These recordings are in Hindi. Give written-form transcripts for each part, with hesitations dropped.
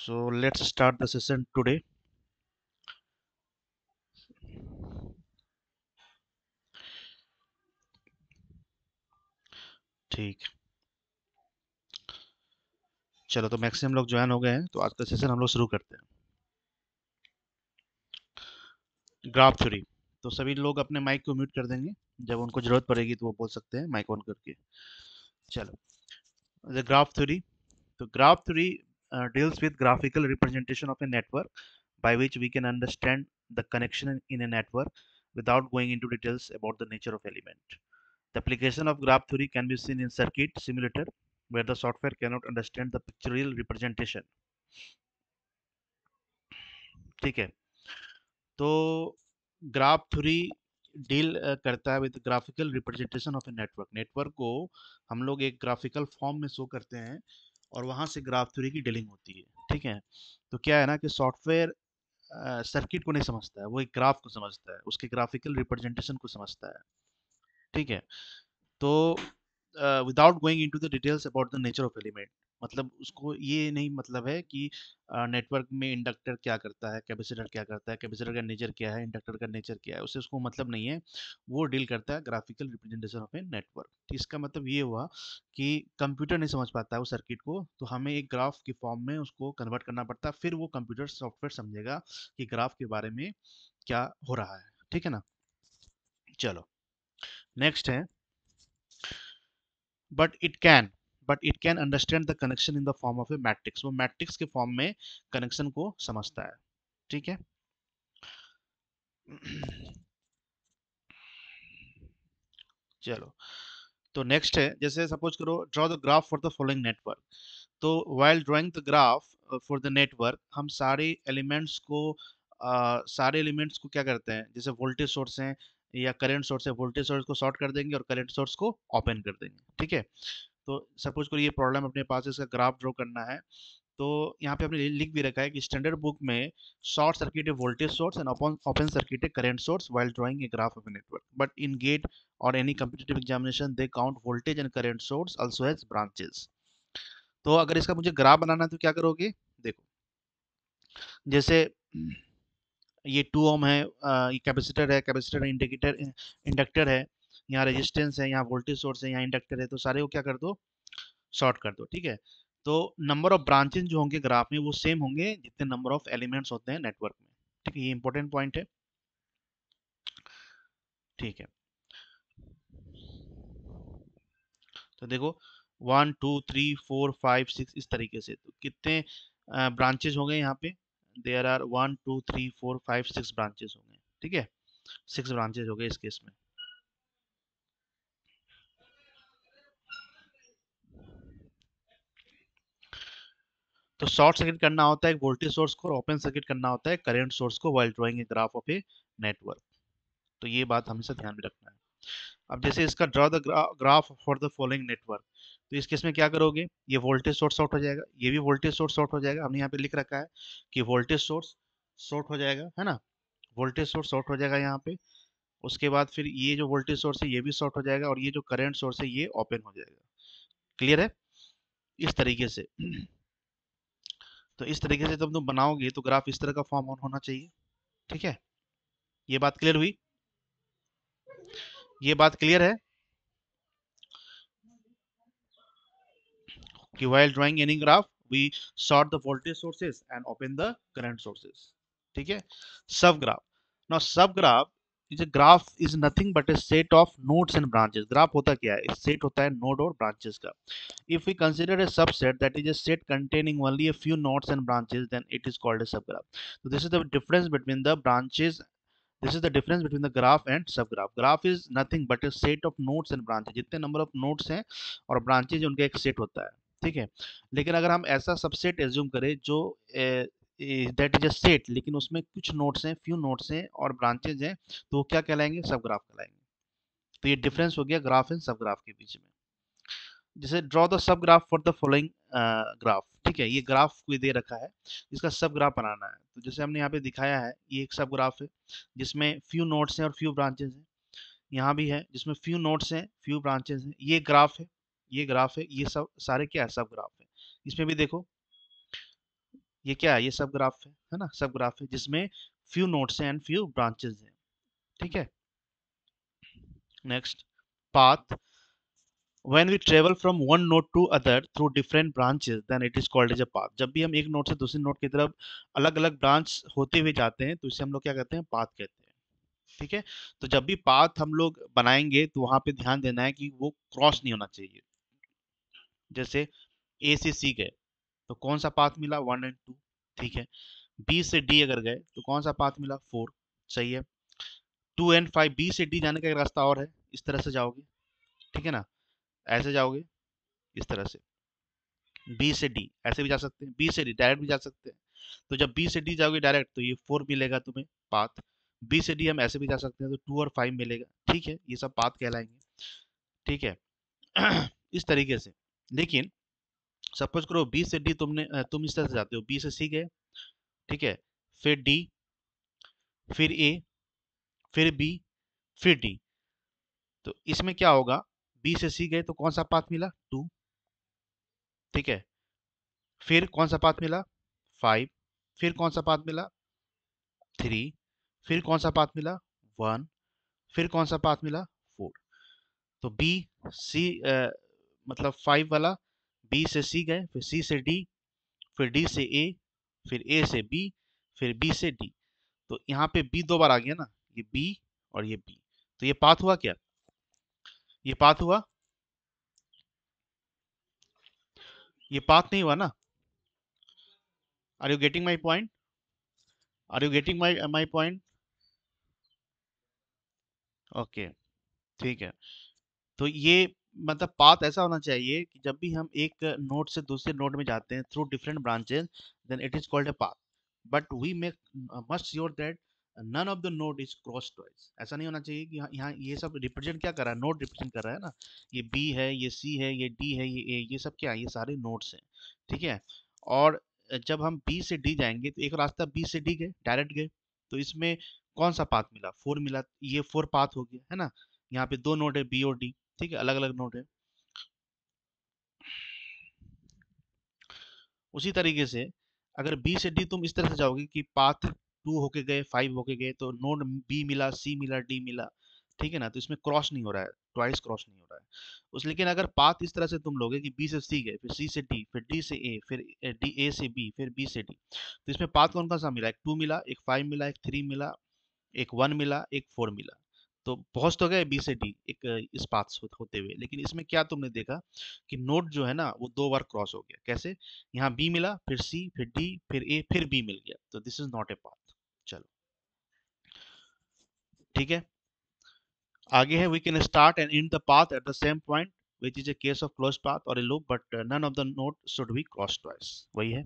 So let's start the session today. ठीक, चलो तो मैक्सिमम लोग ज्वाइन हो गए हैं, तो आज का सेशन हम लोग शुरू करते हैं। Graph theory. तो सभी लोग अपने माइक को म्यूट कर देंगे, जब उनको जरूरत पड़ेगी तो वो बोल सकते हैं माइक ऑन करके। चलो, द ग्राफ थ्योरी। तो graph theory deals with graphical representation of a network by which we can understand the connection in a network without going into details about the nature of element. The application of graph theory can be seen in circuit simulator where the software cannot understand the pictorial representation. ठीक है, तो ग्राफ थ्योरी डील करता है with graphical representation of a network. Network को हम लोग एक ग्राफिकल फॉर्म में शो करते हैं और वहां से ग्राफ थ्योरी की डीलिंग होती है। ठीक है, तो क्या है ना कि सॉफ्टवेयर सर्किट को नहीं समझता है, वो एक ग्राफ को समझता है, उसके ग्राफिकल रिप्रेजेंटेशन को समझता है। ठीक है, तो without going into the details about the nature of element, मतलब उसको ये नहीं मतलब है कि नेटवर्क में इंडक्टर क्या करता है, कैपेसिटर क्या करता है, कैपेसिटर का नेचर क्या है, इंडक्टर का नेचर क्या है, उससे उसको मतलब नहीं है। वो डील करता है graphical representation of a network. तो इसका मतलब ये हुआ कि कंप्यूटर नहीं समझ पाता है उस सर्किट को, तो हमें एक ग्राफ के फॉर्म में उसको कन्वर्ट करना पड़ता है, फिर वो कंप्यूटर सॉफ्टवेयर समझेगा कि ग्राफ के बारे में क्या हो रहा है। ठीक है ना। चलो, नेक्स्ट है, but it can but it can understand the connection in the form of A matrix. वो मैट्रिक्स के फॉर्म में कनेक्शन को समझता है। ठीक है, चलो, तो नेक्स्ट है, जैसे सपोज करो draw the graph for the following network. तो while drawing the graph for the network, हम सारे एलिमेंट्स को क्या करते हैं, जैसे वोल्टेज सोर्स है या करंट सोर्स है, वोल्टेज सोर्स को शॉर्ट कर देंगे और करंट सोर्स को ओपन कर देंगे। ठीक है, तो सपोज करो ये प्रॉब्लम अपने पास है, इसका ग्राफ ड्रॉ करना है। तो यहाँ पे आपने लिख भी रखा है कि स्टैंडर्ड बुक में short circuit voltage source and open circuit current source while drawing a graph of a network, but in GATE और any competitive examination they count voltage and current source also as branches. तो अगर इसका मुझे ग्राफ बनाना है तो क्या करोगे, देखो, जैसे ये 2 ओम है, ये कैपेसिटर है, कैपेसिटर इंडिकेटर इंडक्टर है, यहाँ रेजिस्टेंस है, यहाँ वोल्टेज सोर्स है, यहाँ इंडक्टर है, तो सारे को क्या कर दो, शॉर्ट कर दो। ठीक है, तो नंबर ऑफ ब्रांचेस जो होंगे ग्राफ में वो सेम होंगे जितने नंबर ऑफ एलिमेंट्स होते हैं नेटवर्क में। ठीक है, ये इंपॉर्टेंट पॉइंट है। ठीक है, तो देखो 1 2 3 4 5 6 इस तरीके से, तो कितने ब्रांचेस हो गए यहाँ पे, देयर आर 1 2 3 4 5 6 ब्रांचेस हो गए। ठीक है, 6 ब्रांचेस हो गए इस केस में। तो शॉर्ट सर्किट करना होता है एक वोल्टेज सोर्स को, और ओपन सर्किट करना होता है करंट सोर्स को while drawing a graph of a network. तो ये बात हमेशा ध्यान में रखना है। अब जैसे इसका draw the graph for the following network, तो इस केस में क्या करोगे, ये वोल्टेज सोर्स शॉर्ट हो जाएगा, ये भी वोल्टेज सोर्स शॉर्ट हो जाएगा। हमने यहाँ पे लिख रखा है कि वोल्टेज सोर्स शॉर्ट हो जाएगा, है ना, वोल्टेज सोर्स शॉर्ट हो जाएगा यहाँ पे। उसके बाद फिर ये जो वोल्टेज सोर्स है ये भी शॉर्ट हो जाएगा, और ये जो करंट सोर्स है ये ओपन हो जाएगा। क्लियर है, इस तरीके से। तो इस तरीके से जब तुम बनाओगे तो ग्राफ इस तरह का फॉर्म होना चाहिए। ठीक है, ये बात क्लियर हुई, ये बात क्लियर है कि while drawing any graph we sort the voltage sources and open the current sources. ठीक है, सब ग्राफ। now सब graph is a graph is nothing but a set of nodes and branches। Graph होता क्या है, सेट होता है नोड और ब्रांचेस का। if we consider a subset that is a set containing only a few nodes and branches then it is called a subgraph। so this is the difference between the branches, this is the difference between the graph and subgraph। graph is nothing but a set of nodes and branches, जितने नंबर ऑफ नोड्स हैं और ब्रांचेज उनका एक सेट होता है। ठीक है, लेकिन अगर हम ऐसा सबसेट एज्यूम करें जो दैट इज अ सेट, लेकिन उसमें कुछ नोड्स हैं, फ्यू नोड्स हैं और ब्रांचेज हैं, तो वो क्या कहलाएंगे, सब ग्राफ कहलाएंगे। तो ये डिफरेंस हो गया ग्राफ एंड सब ग्राफ के बीच में। जैसे draw the sub graph for the following graph. ठीक है, ये ग्राफ कोई दे रखा है, इसका सब ग्राफ बनाना है। तो जैसे हमने यहाँ पे दिखाया है, ये एक सब ग्राफ है जिसमें फ्यू नोड्स हैं और फ्यू ब्रांचेज हैं। यहाँ भी है जिसमें फ्यू नोड्स हैं, फ्यू ब्रांचेज हैं। ये ग्राफ है, ये ग्राफ है, ये सब सारे क्या है, सब ग्राफ है। इसमें भी देखो, ये क्या है, ये सब ग्राफ है ना, सब ग्राफ है जिसमें फ्यू नोड्स हैं एंड फ्यू ब्रांचेस हैं। ठीक है, next, path, when we travel from one node to other through different branches then it is called as a path। जब भी हम एक नोड से दूसरे नोड की तरफ अलग अलग ब्रांच होते हुए जाते हैं तो इसे हम लोग क्या कहते हैं, पाथ कहते हैं। ठीक है, तो जब भी पाथ हम लोग बनाएंगे तो वहां पे ध्यान देना है कि वो क्रॉस नहीं होना चाहिए। जैसे ए से सी गए तो कौन सा पाथ मिला, 1 एंड 2। ठीक है, बी से डी अगर गए तो कौन सा पाथ मिला, 4। सही है, 2 एंड 5, बी से डी जाने का एक रास्ता और है, इस तरह से जाओगे। ठीक है ना, ऐसे जाओगे, इस तरह से, बी से डी ऐसे भी जा सकते हैं, बी से डी डायरेक्ट भी जा सकते हैं। तो जब बी से डी जाओगे डायरेक्ट तो ये 4 मिलेगा तुम्हें पाथ। बी से डी हम ऐसे भी जा सकते हैं तो 2 और 5 मिलेगा। ठीक है, ये सब पाथ कहलाएंगे। ठीक है, इस तरीके से। लेकिन सपोज करो बी से डी तुम इस तरह से जाते हो, बी से सी गए, ठीक है, फिर डी, फिर ए, फिर बी, फिर डी। तो इसमें क्या होगा, बी से सी गए तो कौन सा पाथ मिला, 2। ठीक है, फिर कौन सा पाथ मिला, 5। फिर कौन सा पाथ मिला, 3। फिर कौन सा पाथ मिला, 1। फिर कौन सा पाथ मिला, 4। तो बी सी मतलब 5 वाला, बी से सी गए, फिर सी से डी, फिर डी से ए, फिर ए से बी, फिर बी से डी। तो यहाँ पे बी 2 बार आ गया ना, ये बी और ये बी। तो ये पाथ हुआ क्या, ये पाथ हुआ, ये पाथ नहीं हुआ ना। Are you getting my point, are you getting my my point? Okay, ठीक है। तो ये मतलब पाथ ऐसा होना चाहिए कि जब भी हम एक नोड से दूसरे नोड में जाते हैं through different branches then it is called a path. But we make must sure that none of the node is cross twice. ऐसा नहीं होना चाहिए कि यहाँ ये सब रिप्रेजेंट क्या कर रहा है, नोड रिप्रेजेंट कर रहा है ना। ये बी है, ये सी है, ये डी है, ये ए, ये सब क्या है, ये सारे नोड्स हैं। ठीक है, और जब हम बी से डी जाएंगे तो एक रास्ता बी से डी गए, डायरेक्ट गए, तो इसमें कौन सा पाथ मिला, 4 मिला, ये 4 पाथ हो गया है ना। यहाँ पे 2 नोड है, बी और डी। ठीक है, अलग अलग नोड है। उसी तरीके से अगर बी से डी तुम इस तरह से जाओगे कि पाथ 2 होके गए, 5 होके गए, तो नोड बी मिला, सी मिला, डी मिला। ठीक है ना, तो इसमें क्रॉस नहीं हो रहा है, ट्वाइस क्रॉस नहीं हो रहा है उस। लेकिन अगर पाथ इस तरह से तुम लोगे कि बी से सी गए, फिर सी से डी, फिर डी से ए, फिर डी ए से बी, फिर बी से डी, तो इसमें पाथ कौन कौन सा मिला, एक 2 मिला, एक 5 मिला, एक 3 मिला, एक 1 मिला, एक 4 मिला। तो पहुंच तो गए बी से डी एक इस पाथ से होते हुए, लेकिन इसमें क्या तुमने देखा कि नोड जो है ना वो 2 बार क्रॉस हो गया। कैसे, यहाँ बी मिला, फिर सी, फिर डी, फिर ए, फिर बी मिल गया, तो this is not a path. चलो, ठीक है, आगे है, we can start and end the path at the same point which is a case of closed path or a loop but none of the node should be crossed twice। वही है,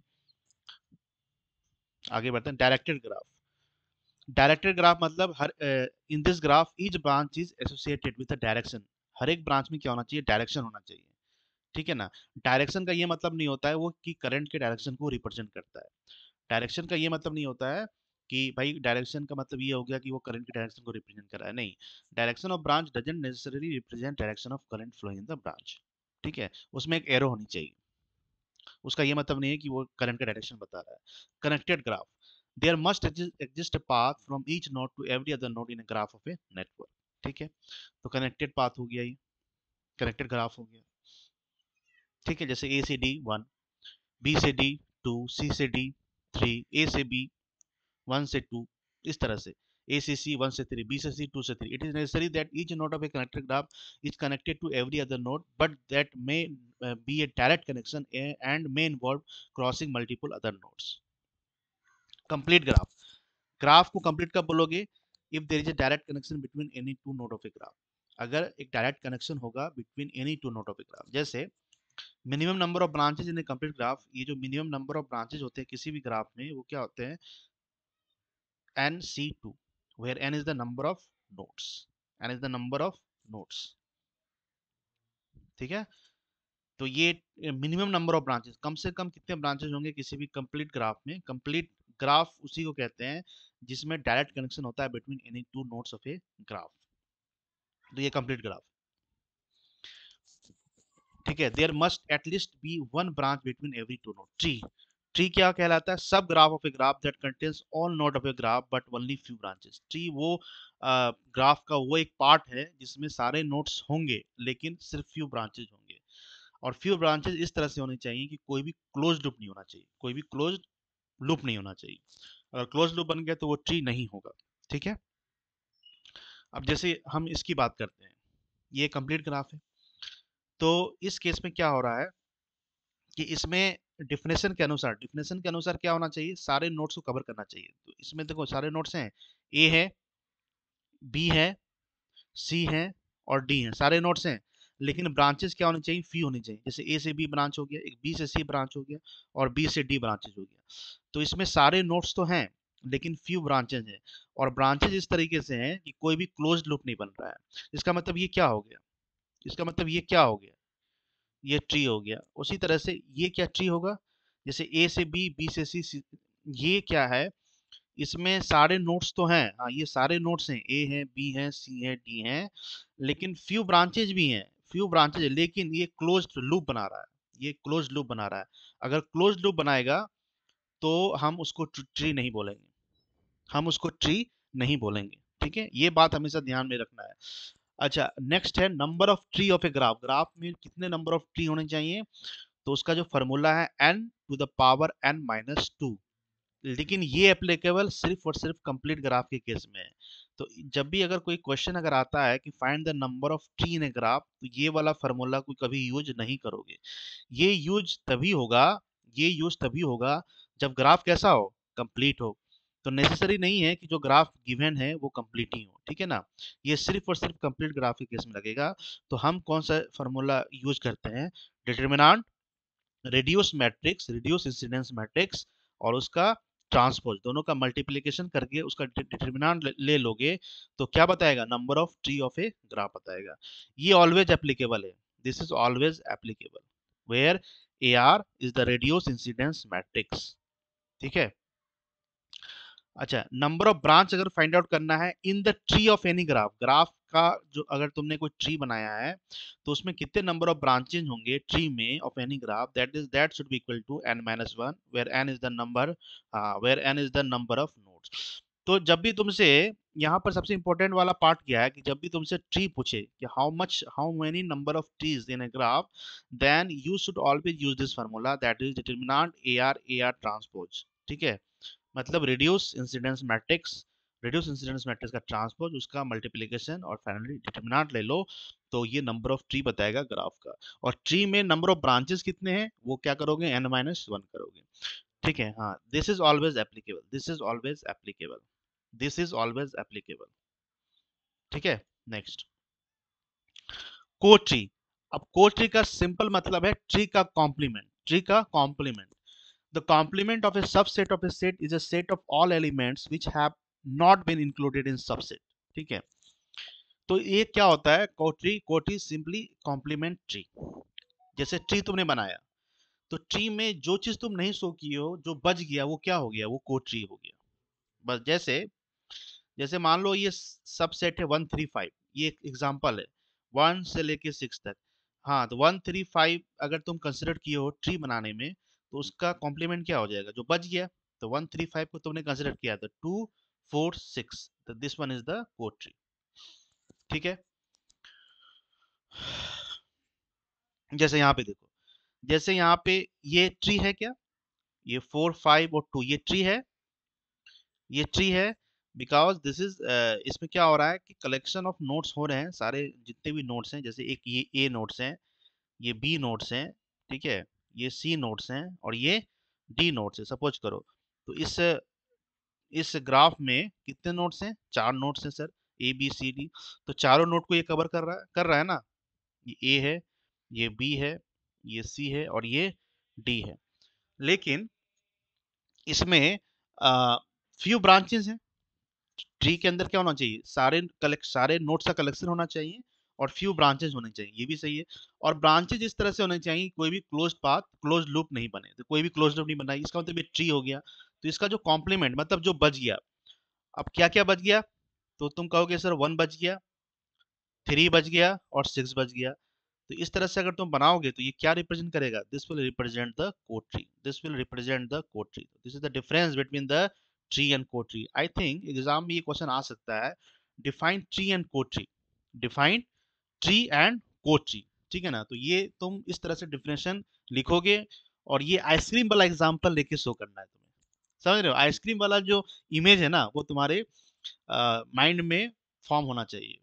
आगे बढ़ते हैं, डायरेक्टेड ग्राफ। डायरेक्टेड ग्राफ मतलब हर in this graph each branch is associated with a direction. हर एक ब्रांच में क्या होना चाहिए, डायरेक्शन होना चाहिए। ठीक है ना, डायरेक्शन का ये मतलब नहीं होता है वो कि करंट के डायरेक्शन को रिप्रेजेंट करता है। डायरेक्शन का ये मतलब नहीं होता है कि भाई डायरेक्शन का मतलब ये हो गया कि वो करंट के डायरेक्शन को रिप्रेजेंट कर रहा है, नहीं। Direction of branch doesn't necessarily represent direction of current flowing in the branch. ठीक है, उसमें एक एरो होनी चाहिए, उसका ये मतलब नहीं है कि वो करंट का डायरेक्शन बता रहा है। Connected graph, there must exist a path from each node to every other node in a graph of a network. ठीक है, तो कनेक्टेड पाथ हो गया, ये कनेक्टेड ग्राफ हो गया। ठीक है, जैसे ए से डी 1, बी से डी 2, सी से डी 3, ए से बी 1 से 2, इस तरह से, ए से सी 1 से 3, बी से सी 2 से 3। It is necessary that each node of A connected graph is connected to every other node but that may be a direct connection and may involve crossing multiple other nodes। Complete graph, graph को कंप्लीट कब बोलोगे, if there is a direct connection between any two node of a graph. अगर एक डायरेक्ट कनेक्शन होगा between any two node of a graph. जैसे minimum number of branches in a complete graph, ये जो मिनिमम नंबर ऑफ ब्रांचेस होते हैं किसी भी ग्राफ में वो क्या होते हैं, nc2, where n is the number of nodes, n is the number of nodes। ठीक है, तो ये मिनिमम नंबर ऑफ ब्रांचेस, कम से कम कितने ब्रांचेस होंगे किसी भी कंप्लीट ग्राफ में। कंप्लीट ग्राफ उसी को कहते हैं जिसमें डायरेक्ट कनेक्शन होता है between any two nodes of a graph. तो ये कंप्लीट ग्राफ। ठीक है, there must at least be one branch between every two node. Tree, tree क्या कहलाता है? Subgraph of a graph that contains all node of a graph but only few branches. Tree वो ग्राफ का वो एक पार्ट है जिसमें सारे नोड्स होंगे लेकिन सिर्फ फ्यू ब्रांचेज होंगे। और फ्यू ब्रांचेज इस तरह से होनी चाहिए कि कोई भी क्लोज लूप नहीं होना चाहिए, कोई भी क्लोज लूप नहीं होना चाहिए। अगर क्लोज लूप बन गया तो वो ट्री नहीं होगा। ठीक है, अब जैसे हम इसकी बात करते हैं, ये कंप्लीट ग्राफ है। तो इस केस में क्या हो रहा है कि इसमें डिफिनेशन के अनुसार क्या होना चाहिए? सारे नोड्स को कवर करना चाहिए। तो इसमें देखो सारे नोड्स हैं, ए है, बी है, सी है और डी है, सारे नोड्स हैं। लेकिन ब्रांचेस क्या होनी चाहिए? फी होनी चाहिए। जैसे ए से बी ब्रांच हो गया, एक बी से सी ब्रांच हो गया और बी से डी ब्रांचेज हो गया। तो इसमें सारे नोड्स तो हैं लेकिन फ्यू ब्रांचेज हैं। और ब्रांचेज इस तरीके से हैं कि कोई भी क्लोज्ड लूप नहीं बन रहा है। इसका मतलब ये क्या हो गया? इसका मतलब ये क्या हो गया? ये ट्री हो गया। उसी तरह से ये क्या ट्री होगा? जैसे ए से बी, बी से सी, ये क्या है? इसमें सारे नोड्स तो हैं, हाँ ये सारे नोड्स हैं, ए है, बी है, सी है, डी है, लेकिन फ्यू ब्रांचेज भी हैं, फ्यू ब्रांचेज है, लेकिन ये क्लोज्ड लूप बना रहा है, ये क्लोज्ड लूप बना रहा है। अगर क्लोज्ड लूप बनाएगा तो हम उसको ट्री नहीं बोलेंगे, हम उसको ट्री नहीं बोलेंगे। ठीक है, ये बात हमेशा ध्यान में रखना है। अच्छा, नेक्स्ट है number of tree of a graph. Graph में कितने नंबर ऑफ ट्री होने चाहिए? तो उसका जो फॉर्मूला है n to the power n-2। लेकिन ये एप्लीकेबल सिर्फ और सिर्फ कंप्लीट ग्राफ के केस में है। तो जब भी अगर कोई क्वेश्चन अगर आता है कि find the number of tree in a graph, तो ये वाला फॉर्मूला कोई कभी यूज नहीं करोगे। ये यूज तभी होगा, ये यूज तभी होगा जब ग्राफ कैसा हो? कंप्लीट हो। तो नेसेसरी नहीं है कि जो ग्राफ गिवन है वो कंप्लीट ही हो। ठीक है ना, ये सिर्फ और सिर्फ कंप्लीट ग्राफ के केस में लगेगा। तो हम कौन सा फॉर्मूला यूज करते हैं? Determinant, radius matrix, radius incidence matrix और उसका ट्रांसपोज, दोनों का मल्टीप्लिकेशन करके उसका डिटर्मिनेंट ले लोगे तो क्या बताएगा? Number of tree of a graph बताएगा। ये ऑलवेज एप्लीकेबल है, this is always applicable where A R is the radius incidence matrix. ठीक है। अच्छा, नंबर ऑफ ब्रांच अगर फाइंड आउट करना है in the tree of any graph, graph का जो अगर तुमने कोई ट्री बनाया है तो उसमें कितने नंबर ऑफ ब्रांचेज होंगे ट्री में of any graph, that should be equal to n-1 where n is the number, where n is the number of nodes. तो जब भी तुमसे यहाँ पर सबसे इंपॉर्टेंट वाला पार्ट क्या है कि जब भी तुमसे ट्री पूछे कि how many number of trees in a graph, then you should always use this formula, that is determinant A R transpose. ठीक है, मतलब reduce incidence matrix, reduce incidence matrix का ट्रांसपोज, उसका मल्टीप्लिकेशन और फाइनली डिटरमिनेंट ले लो तो ये नंबर ऑफ ट्री बताएगा ग्राफ का। और ट्री में नंबर ऑफ ब्रांचेस कितने हैं वो क्या करोगे? n-1 करोगे। ठीक है, हाँ, this is always applicable, this is always applicable, this is always applicable. ठीक है, नेक्स्ट को ट्री। अब को ट्री का सिंपल मतलब है ट्री का कॉम्प्लीमेंट, ट्री का complement. The complement of a subset of a set is a set of all elements which have not been included in subset। ठीक है, तो ये क्या होता है? कोट्री, कोट्री सिंपली कॉम्प्लीमेंट ट्री। जैसे ट्री तुमने बनाया तो ट्री में जो चीज तुम नहीं शो की हो, जो बच गया वो क्या हो गया? वो कोट्री हो गया। बस जैसे, जैसे मान लो ये सबसेट है 135, ये एक एग्जांपल है 1 से लेके 6 तक। हाँ, तो 135 अगर तुम कंसिडर किए हो ट्री बनाने में तो उसका कॉम्प्लीमेंट क्या हो जाएगा? जो बच गया। तो 135 को तुमने कंसिडर किया तो 2 4 6, तो this one is the core tree. ठीक है, जैसे यहाँ पे देखो, जैसे यहाँ पे ये ट्री है क्या? ये 4 5 और 2 ये ट्री है, ये ट्री है। बिकॉज दिस इज, इसमें क्या हो रहा है कि कलेक्शन ऑफ नोट्स हो रहे हैं, सारे जितने भी नोट्स हैं, जैसे एक ये ए नोट्स हैं, ये बी नोट्स हैं, ठीक है, ये सी नोट्स हैं और ये डी नोट्स है सपोज करो। तो इस ग्राफ में कितने नोट्स हैं? 4 नोट्स हैं sir, A B C D. तो चारों नोट को ये कवर कर रहा है ना। ये ए है, ये बी है, ये सी है और ये डी है। लेकिन इसमें फ्यू ब्रांचेस हैं। ट्री के अंदर क्या होना चाहिए? सारे नोट्स का कलेक्शन होना चाहिए और फ्यू ब्रांचेस होने चाहिए, ये भी सही है। और ब्रांचेज इस तरह से होने चाहिए कोई भी क्लोज्ड पाथ, क्लोज्ड लूप नहीं बने। तो कोई भी क्लोज्ड लूप नहीं बना, इसका मतलब ये ट्री हो गया। तो इसका जो कॉम्प्लीमेंट मतलब जो बच गया, अब क्या क्या बच गया? तो तुम कहोगे सर 1 बच गया, 3 बच गया और 6 बच गया। तो इस तरह से अगर तुम बनाओगे तो ये क्या रिप्रेजेंट करेगा, this will represent the code tree, this will represent the code tree, this is the difference between the tree and code tree. I think exam में ये क्वेश्चन आ सकता है, define tree and code tree, define tree and code tree, ठीक है ना। तो ये तुम इस तरह से डिफिनेशन लिखोगे और ये आइसक्रीम वाला एग्जांपल लेके शो करना है तुम्हें, समझ रहे हो। आइसक्रीम वाला जो इमेज है ना वो तुम्हारे माइंड में फॉर्म होना चाहिए।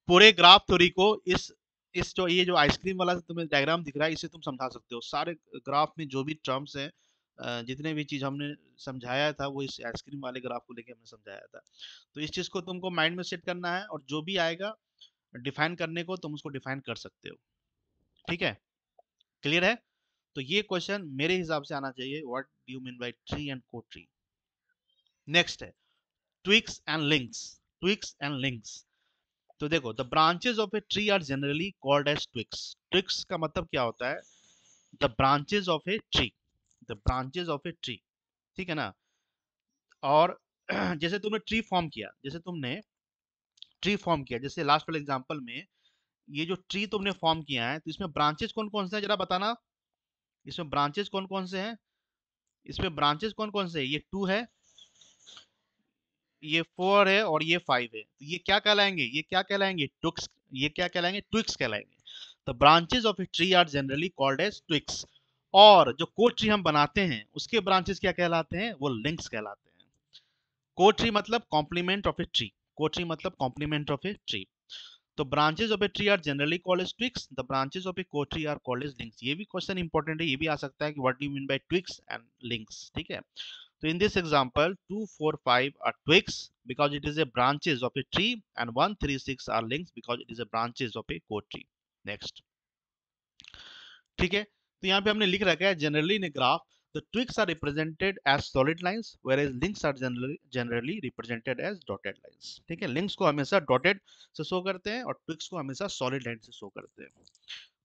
पूरे ग्राफ थ्योरी को इस जो ये जो आइसक्रीम वाला तुम्हें डायग्राम दिख रहा है इसे तुम समझा सकते हो। सारे ग्राफ में जो भी टर्म्स हैं, जितने भी चीज हमने समझाया था वो इस आइसक्रीम वाले ग्राफ को लेके हमने समझाया था। तो इस चीज को तुमको माइंड में सेट करना है और जो भी आएगा डिफाइन करने को तुम उसको डिफाइन कर सकते हो, ठीक है, क्लियर है। तो ये क्वेश्चन मेरे हिसाब से आना चाहिए, what do you mean by tree and co tree. Next है twigs and links, twigs and links. तो देखो the branches of a tree are generally called as twigs, twigs का मतलब क्या होता है, the branches of a tree, the branches of a tree, ठीक है ना। और जैसे तुमने ट्री फॉर्म किया, जैसे तुमने ट्री फॉर्म किया, जैसे लास्ट वाले एग्जांपल में ये जो ट्री तुमने फॉर्म किया है तो इसमें ब्रांचेस कौन कौन से हैं जरा बताना, इसमें ब्रांचेस कौन कौन से हैं, इसमें ब्रांचेस कौन कौन से हैं, ये 2 है, ये 4 है और ये 5 है। तो ये क्या कहलाएंगे, ये क्या कहलाएंगे, ट्विक्स, ये क्या कहलाएंगे, ट्विक्स कहलाएंगे। The branches of a tree are generally called as twigs. और जो कोड ट्री हम बनाते हैं उसके ब्रांचेस क्या कहलाते हैं, वो लिंक्स कहलाते हैं। कोड ट्री मतलब complement of a tree, co tree मतलब कॉम्प्लीमेंट ऑफ ए ट्री। तो branches of a tree are generally called as twigs, the branches of a co tree are called as links. ये भी क्वेश्चन इंपॉर्टेंट है, ये भी आ सकता है कि what do you mean by twigs and links, ठीक है। So in this example, 2, 4, 5 are twigs because it is a branches of a tree, and 1, 3, 6 are links because it is a branches of a core tree. Next, ठीक है। तो यहाँ पे हमने लिख रखा है generally in a graph the twigs are represented as solid lines whereas links are generally represented as dotted lines, ठीक है। links को हमेशा dotted से शो करते हैं और twigs को हमेशा solid line से शो करते हैं।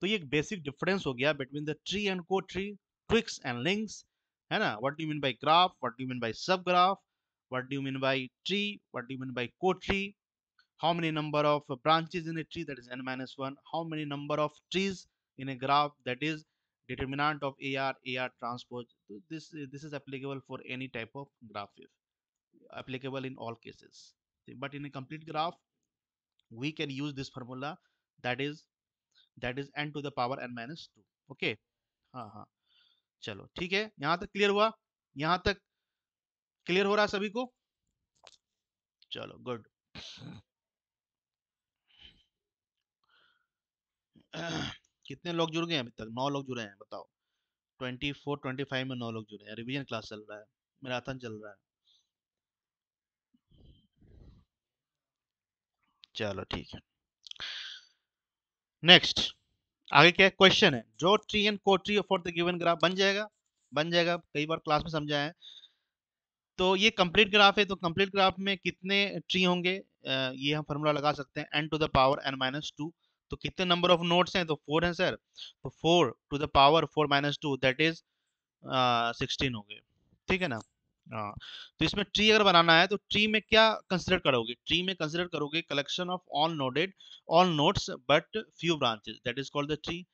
तो ये एक बेसिक डिफरेंस हो गया between the tree and co tree, twigs and links, है ना। What do you mean bye graph, what do you mean bye सब graph, what do you mean by tree, what do you mean bye को tree, how many number of branches in a tree, that is n minus 1, how many number of trees in a graph, that is determinant of ar transpose. So this is applicable for any type of graph, applicable in all cases, but in a complete graph we can use this formula, that is n to the power n minus 2, okay. हाँ हाँ, चलो ठीक है, यहाँ तक क्लियर हुआ, यहाँ तक क्लियर हो रहा है सभी को, चलो गुड। कितने लोग जुड़ गए हैं अभी तक, 9 लोग जुड़े हैं, बताओ। 24 25 में 9 लोग जुड़े हैं, रिवीजन क्लास चल रहा है, मैराथन चल रहा है, चलो ठीक है। नेक्स्ट, आगे क्या क्वेश्चन है, जो tree and co tree for the given graph, बन जाएगा, बन जाएगा, कई बार क्लास में समझाया है। तो ये कंप्लीट ग्राफ है, तो कंप्लीट ग्राफ में कितने ट्री होंगे, ये हम फॉर्मूला लगा सकते हैं, n to the power n minus 2। तो कितने नंबर ऑफ नोड्स हैं, तो 4 हैं सर, तो 4 to the power 4 minus 2 that is 16 हो गए, ठीक है ना। हाँ, तो इसमें ट्री अगर बनाना है तो ट्री में क्या कंसिडर करोगे, ट्री में कंसिडर करोगे collection of all nodes but few branches, that is called the tree,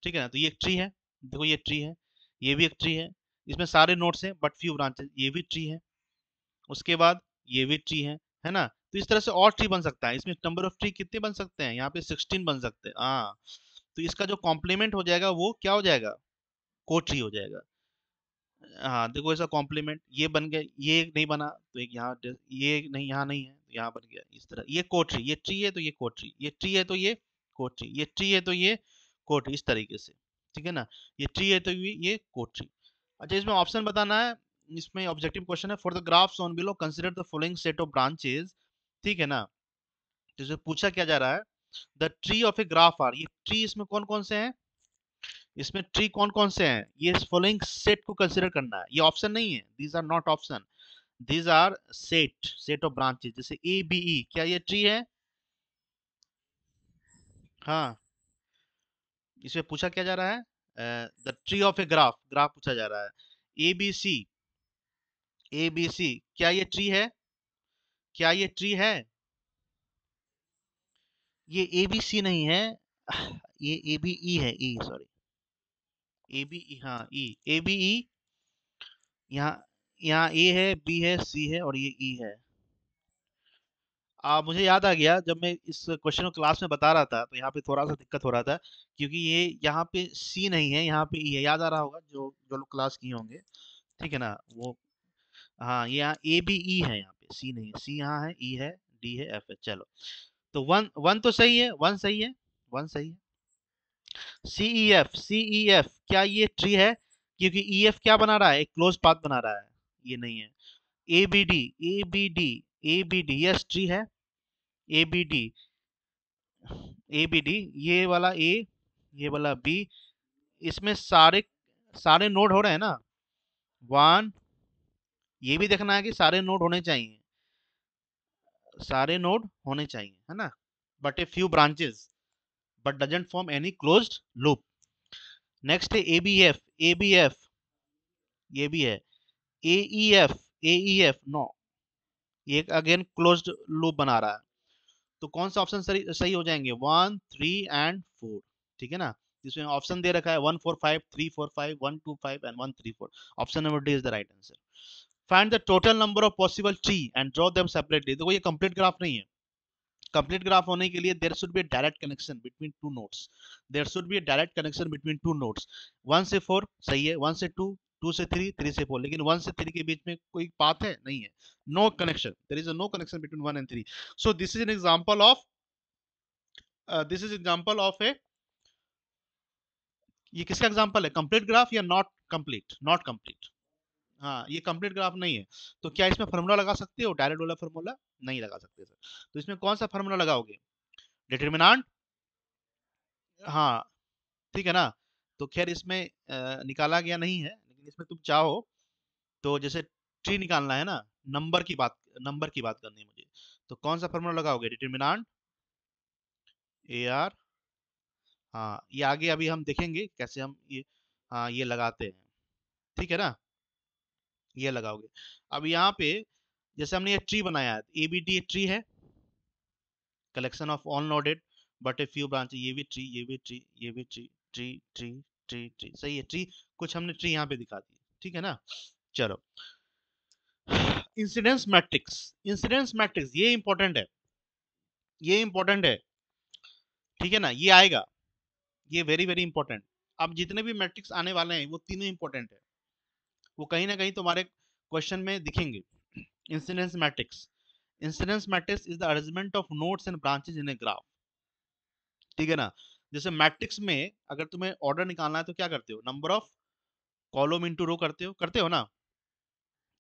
ठीक है ना। तो ये एक ट्री है, देखो ये ट्री है, ये भी एक ट्री है, इसमें सारे नोड्स हैं बट फ्यू ब्रांचेस, ये भी ट्री है, उसके बाद ये भी ट्री है ना। तो इस तरह से और ट्री बन सकता है, इसमें नंबर ऑफ ट्री कितने बन सकते हैं, यहाँ पे 16 बन सकते हैं, हाँ। तो इसका जो कॉम्प्लीमेंट हो जाएगा वो क्या हो जाएगा, को ट्री हो जाएगा। हाँ देखो ऐसा कॉम्प्लीमेंट ये बन गया, ये एक नहीं बना तो एक यहाँ, ये एक नहीं यहाँ नहीं है तो यहाँ बन गया, इस तरह ये को ट्री, ये ट्री है तो ये को ट्री, ये ट्री है तो ये को ट्री, ये ट्री है तो ये को ट्री, इस तरीके से, ठीक है ना। ये ट्री है तो ये को ट्री। अच्छा इसमें ऑप्शन बताना है, इसमें ऑब्जेक्टिव क्वेश्चन है, for the graph shown below consider the following set of branches, ठीक है ना। तो इसमें पूछा क्या जा रहा है, the tree of a graph are, ये ट्री इसमें कौन कौन से हैं, इसमें ट्री कौन कौन से हैं, ये फॉलोइंग सेट को कंसीडर करना है, ये ऑप्शन नहीं है, these are not option, these are set of branches, जैसे ए बी ई, क्या ये ट्री है, हाँ। इसमें पूछा क्या जा रहा है, the tree of a graph, graph पूछा जा रहा है, A B C, A B सी, क्या ये ट्री है, क्या ये ट्री है, ये ए बी सी नहीं है, ये ए बी ई है, ई सॉरी, ए बी ई, हाँ ई, ए बी ई, यहाँ यहाँ ए है, बी है, सी है और ये ई है। मुझे याद आ गया जब मैं इस क्वेश्चन को क्लास में बता रहा था तो यहाँ पे थोड़ा सा दिक्कत हो रहा था, क्योंकि ये यहाँ पे सी नहीं है, यहाँ पे ई है। याद आ रहा होगा जो जो लोग क्लास किए होंगे, ठीक है ना वो। हाँ, ये यहाँ ए बी ई है, यहाँ पे सी नहीं है, सी यहाँ है, ई है, डी है, एफ है। चलो, तो वन वन तो सही है, वन सही है, वन सही है। सी ई एफ, सी ई एफ, क्या ये ट्री है? क्योंकि ई एफ क्या बना रहा है, एक क्लोज पाथ बना रहा है, ये नहीं है। A B D, A B D, A B D, yes tree है। A B D, A B D, ये वाला ए, ये वाला बी, इसमें सारे सारे नोड हो रहे हैं ना, वन, ये भी देखना है कि सारे नोड होने चाहिए, सारे नोड होने चाहिए, है ना। But a few branches, but doesn't form any closed loop. Next है A B F, A B F, ये भी है। A E F, A E F, no, ये अगेन क्लोज्ड लूप बना रहा है। तो कौन सा ऑप्शन सही सही हो जाएंगे, 1 3 एंड 4, ठीक है ना। इसमें ऑप्शन दे रखा है 1 4 5 3 4 5 1 2 5 and 1 3 4। Option number D is the right answer. Find the total number of possible tree and draw them separately. देखो ये कंप्लीट ग्राफ नहीं है। कंप्लीट ग्राफ होने के लिए there should be direct connection between two nodes, there should be direct connection between two nodes. 1 से 4 सही है, 1 से 2, 2 से 3, 3 से 4, लेकिन 1 से 3 के बीच में कोई पाथ है नहीं है, no connection, there is no connection between 1 and 3। So this is an example of, this is example of a, ये किसका एग्जांपल है, कंप्लीट ग्राफ या नॉट कंप्लीट, नॉट कंप्लीट। हाँ, ये कंप्लीट ग्राफ नहीं है। तो क्या इसमें फार्मूला लगा सकते हो, डायरेक्ट वाला फार्मूला नहीं लगा सकते सर। तो इसमें कौन सा फार्मूला लगाओगे, डिटरमिनेंट, हाँ, ठीक है ना। तो खैर इसमें निकाला गया नहीं है, लेकिन इसमें तुम चाहो तो जैसे ट्री निकालना है ना, नंबर की बात, नंबर की बात करनी है मुझे, तो कौन सा फार्मूला लगाओगे, डिटरमिनेंट ए आर, हाँ ये आगे अभी हम देखेंगे कैसे हम ये, हाँ ये लगाते हैं, ठीक है ना, ये लगाओगे। अब यहाँ पे जैसे हमने ये ट्री बनाया है, ए बी टी ट्री है, collection of all nodded but a few branch, ये भी ट्री, ये भी ट्री, ये भी tree, tree tree tree tree, सही है ट्री। कुछ हमने ट्री यहाँ पे दिखा दी, ठीक है ना। चलो, इंसिडेंस मैट्रिक्स, इंसिडेंस मैट्रिक्स ये इंपॉर्टेंट है, ये इंपॉर्टेंट है, ठीक है ना, ये आएगा, ये वेरी वेरी इंपॉर्टेंट। अब जितने भी मैट्रिक्स आने वाले हैं वो तीनों इंपॉर्टेंट है, वो कहीं ना कहीं तुम्हारे क्वेश्चन में दिखेंगे। Incidence matrix, incidence matrix is the arrangement of nodes and branches in a graph, ठीक है ना। जैसे मैट्रिक्स में अगर तुम्हें ऑर्डर निकालना है तो क्या करते हो, नंबर ऑफ कॉलम इनटू रो करते हो ना।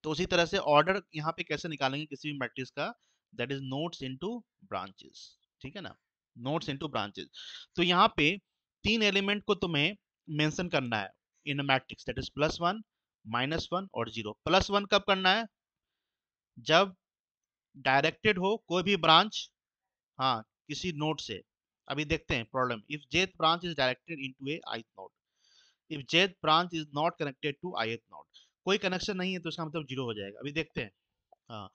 तो उसी तरह से ऑर्डर यहाँ पे कैसे निकालेंगे किसी भी मैट्रिक्स का, that is nodes into branches, ठीक है ना, नोड्स इनटू ब्रांचेस। तो यहाँ पे तीन एलिमेंट को तुम्हें मेंशन करना है इन मैट्रिक्स, दैट इज +1, -1 और 0। +1 कब करना है, जब डायरेक्टेड हो कोई भी ब्रांच, हाँ, किसी नोड से। अभी देखते हैं problem, if jth branch is directed into a ith node, if jth branch is not connected to ith node, कोई कनेक्शन नहीं है तो इसका मतलब 0 हो जाएगा। अभी देखते हैं। हाँ,